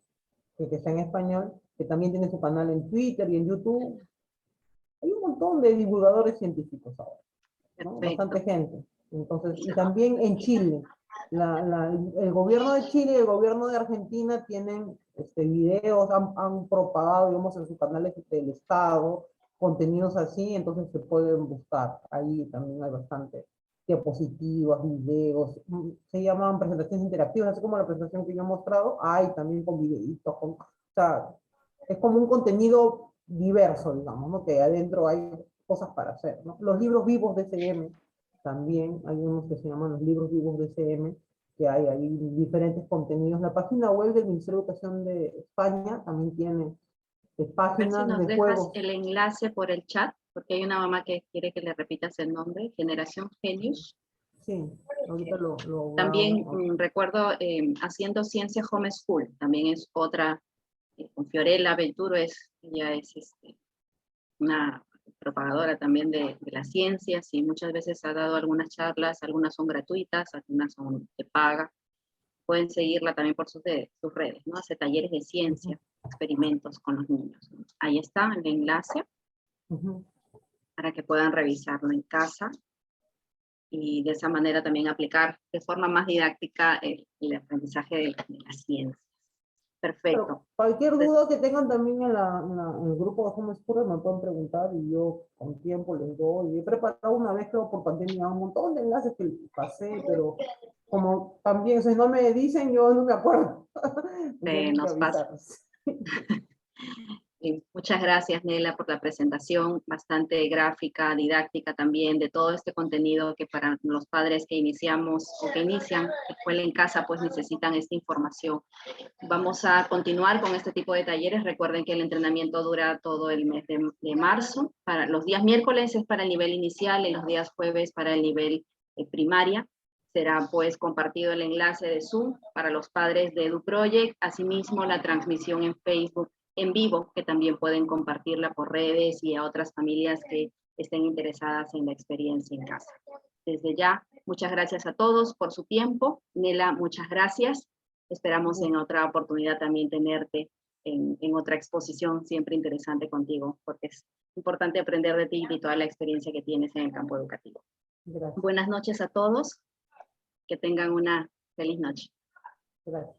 que está en español, que también tiene su canal en Twitter y en YouTube. Hay un montón de divulgadores científicos ahora, ¿no? Perfecto. Bastante gente. Entonces, y también en Chile, el gobierno de Chile y el gobierno de Argentina tienen videos, han propagado, digamos, en sus canales del Estado, contenidos así, entonces se pueden buscar. Ahí también hay bastante diapositivas, videos, se llaman presentaciones interactivas, así como la presentación que yo he mostrado, hay también con videitos, o sea, es como un contenido diverso, digamos, ¿no? Que adentro hay cosas para hacer, ¿no? Los libros vivos de SM, también hay unos que se llaman los libros vivos de SM, que hay ahí diferentes contenidos. La página web del Ministerio de Educación de España también tiene A ver si páginas nos de dejas juegos. el enlace por el chat, porque hay una mamá que quiere que le repitas el nombre, Generación Genius. Sí, ahorita lo También vamos. recuerdo Haciendo Ciencia Homeschool, también es otra, con Fiorella Venturo, ella es una propagadora también de las ciencias y muchas veces ha dado algunas charlas, algunas son gratuitas, algunas son de paga. Pueden seguirla también por sus redes, ¿no? Hace talleres de ciencia, experimentos con los niños, ¿no? Ahí está el enlace para que puedan revisarlo en casa y de esa manera también aplicar de forma más didáctica el aprendizaje de las ciencias. Perfecto. Pero cualquier duda que tengan también en el grupo de Homeschooler me pueden preguntar y yo con tiempo les doy. He preparado una vez, creo, por pandemia, un montón de enlaces que pasé, pero como también, si no me dicen, yo no me acuerdo. Nos pasa. Muchas gracias, Nela, por la presentación bastante gráfica, didáctica también, de todo este contenido que para los padres que iniciamos o que inician escuela en casa, pues necesitan esta información. Vamos a continuar con este tipo de talleres. Recuerden que el entrenamiento dura todo el mes de marzo. Para los días miércoles es para el nivel inicial y los días jueves para el nivel primaria. Será pues compartido el enlace de Zoom para los padres de EduProject, asimismo la transmisión en Facebook en vivo, que también pueden compartirla por redes y a otras familias que estén interesadas en la experiencia en casa. Desde ya, muchas gracias a todos por su tiempo. Nela, muchas gracias. Esperamos en otra oportunidad también tenerte en otra exposición siempre interesante contigo, porque es importante aprender de ti y toda la experiencia que tienes en el campo educativo. Gracias. Buenas noches a todos. Que tengan una feliz noche. Gracias.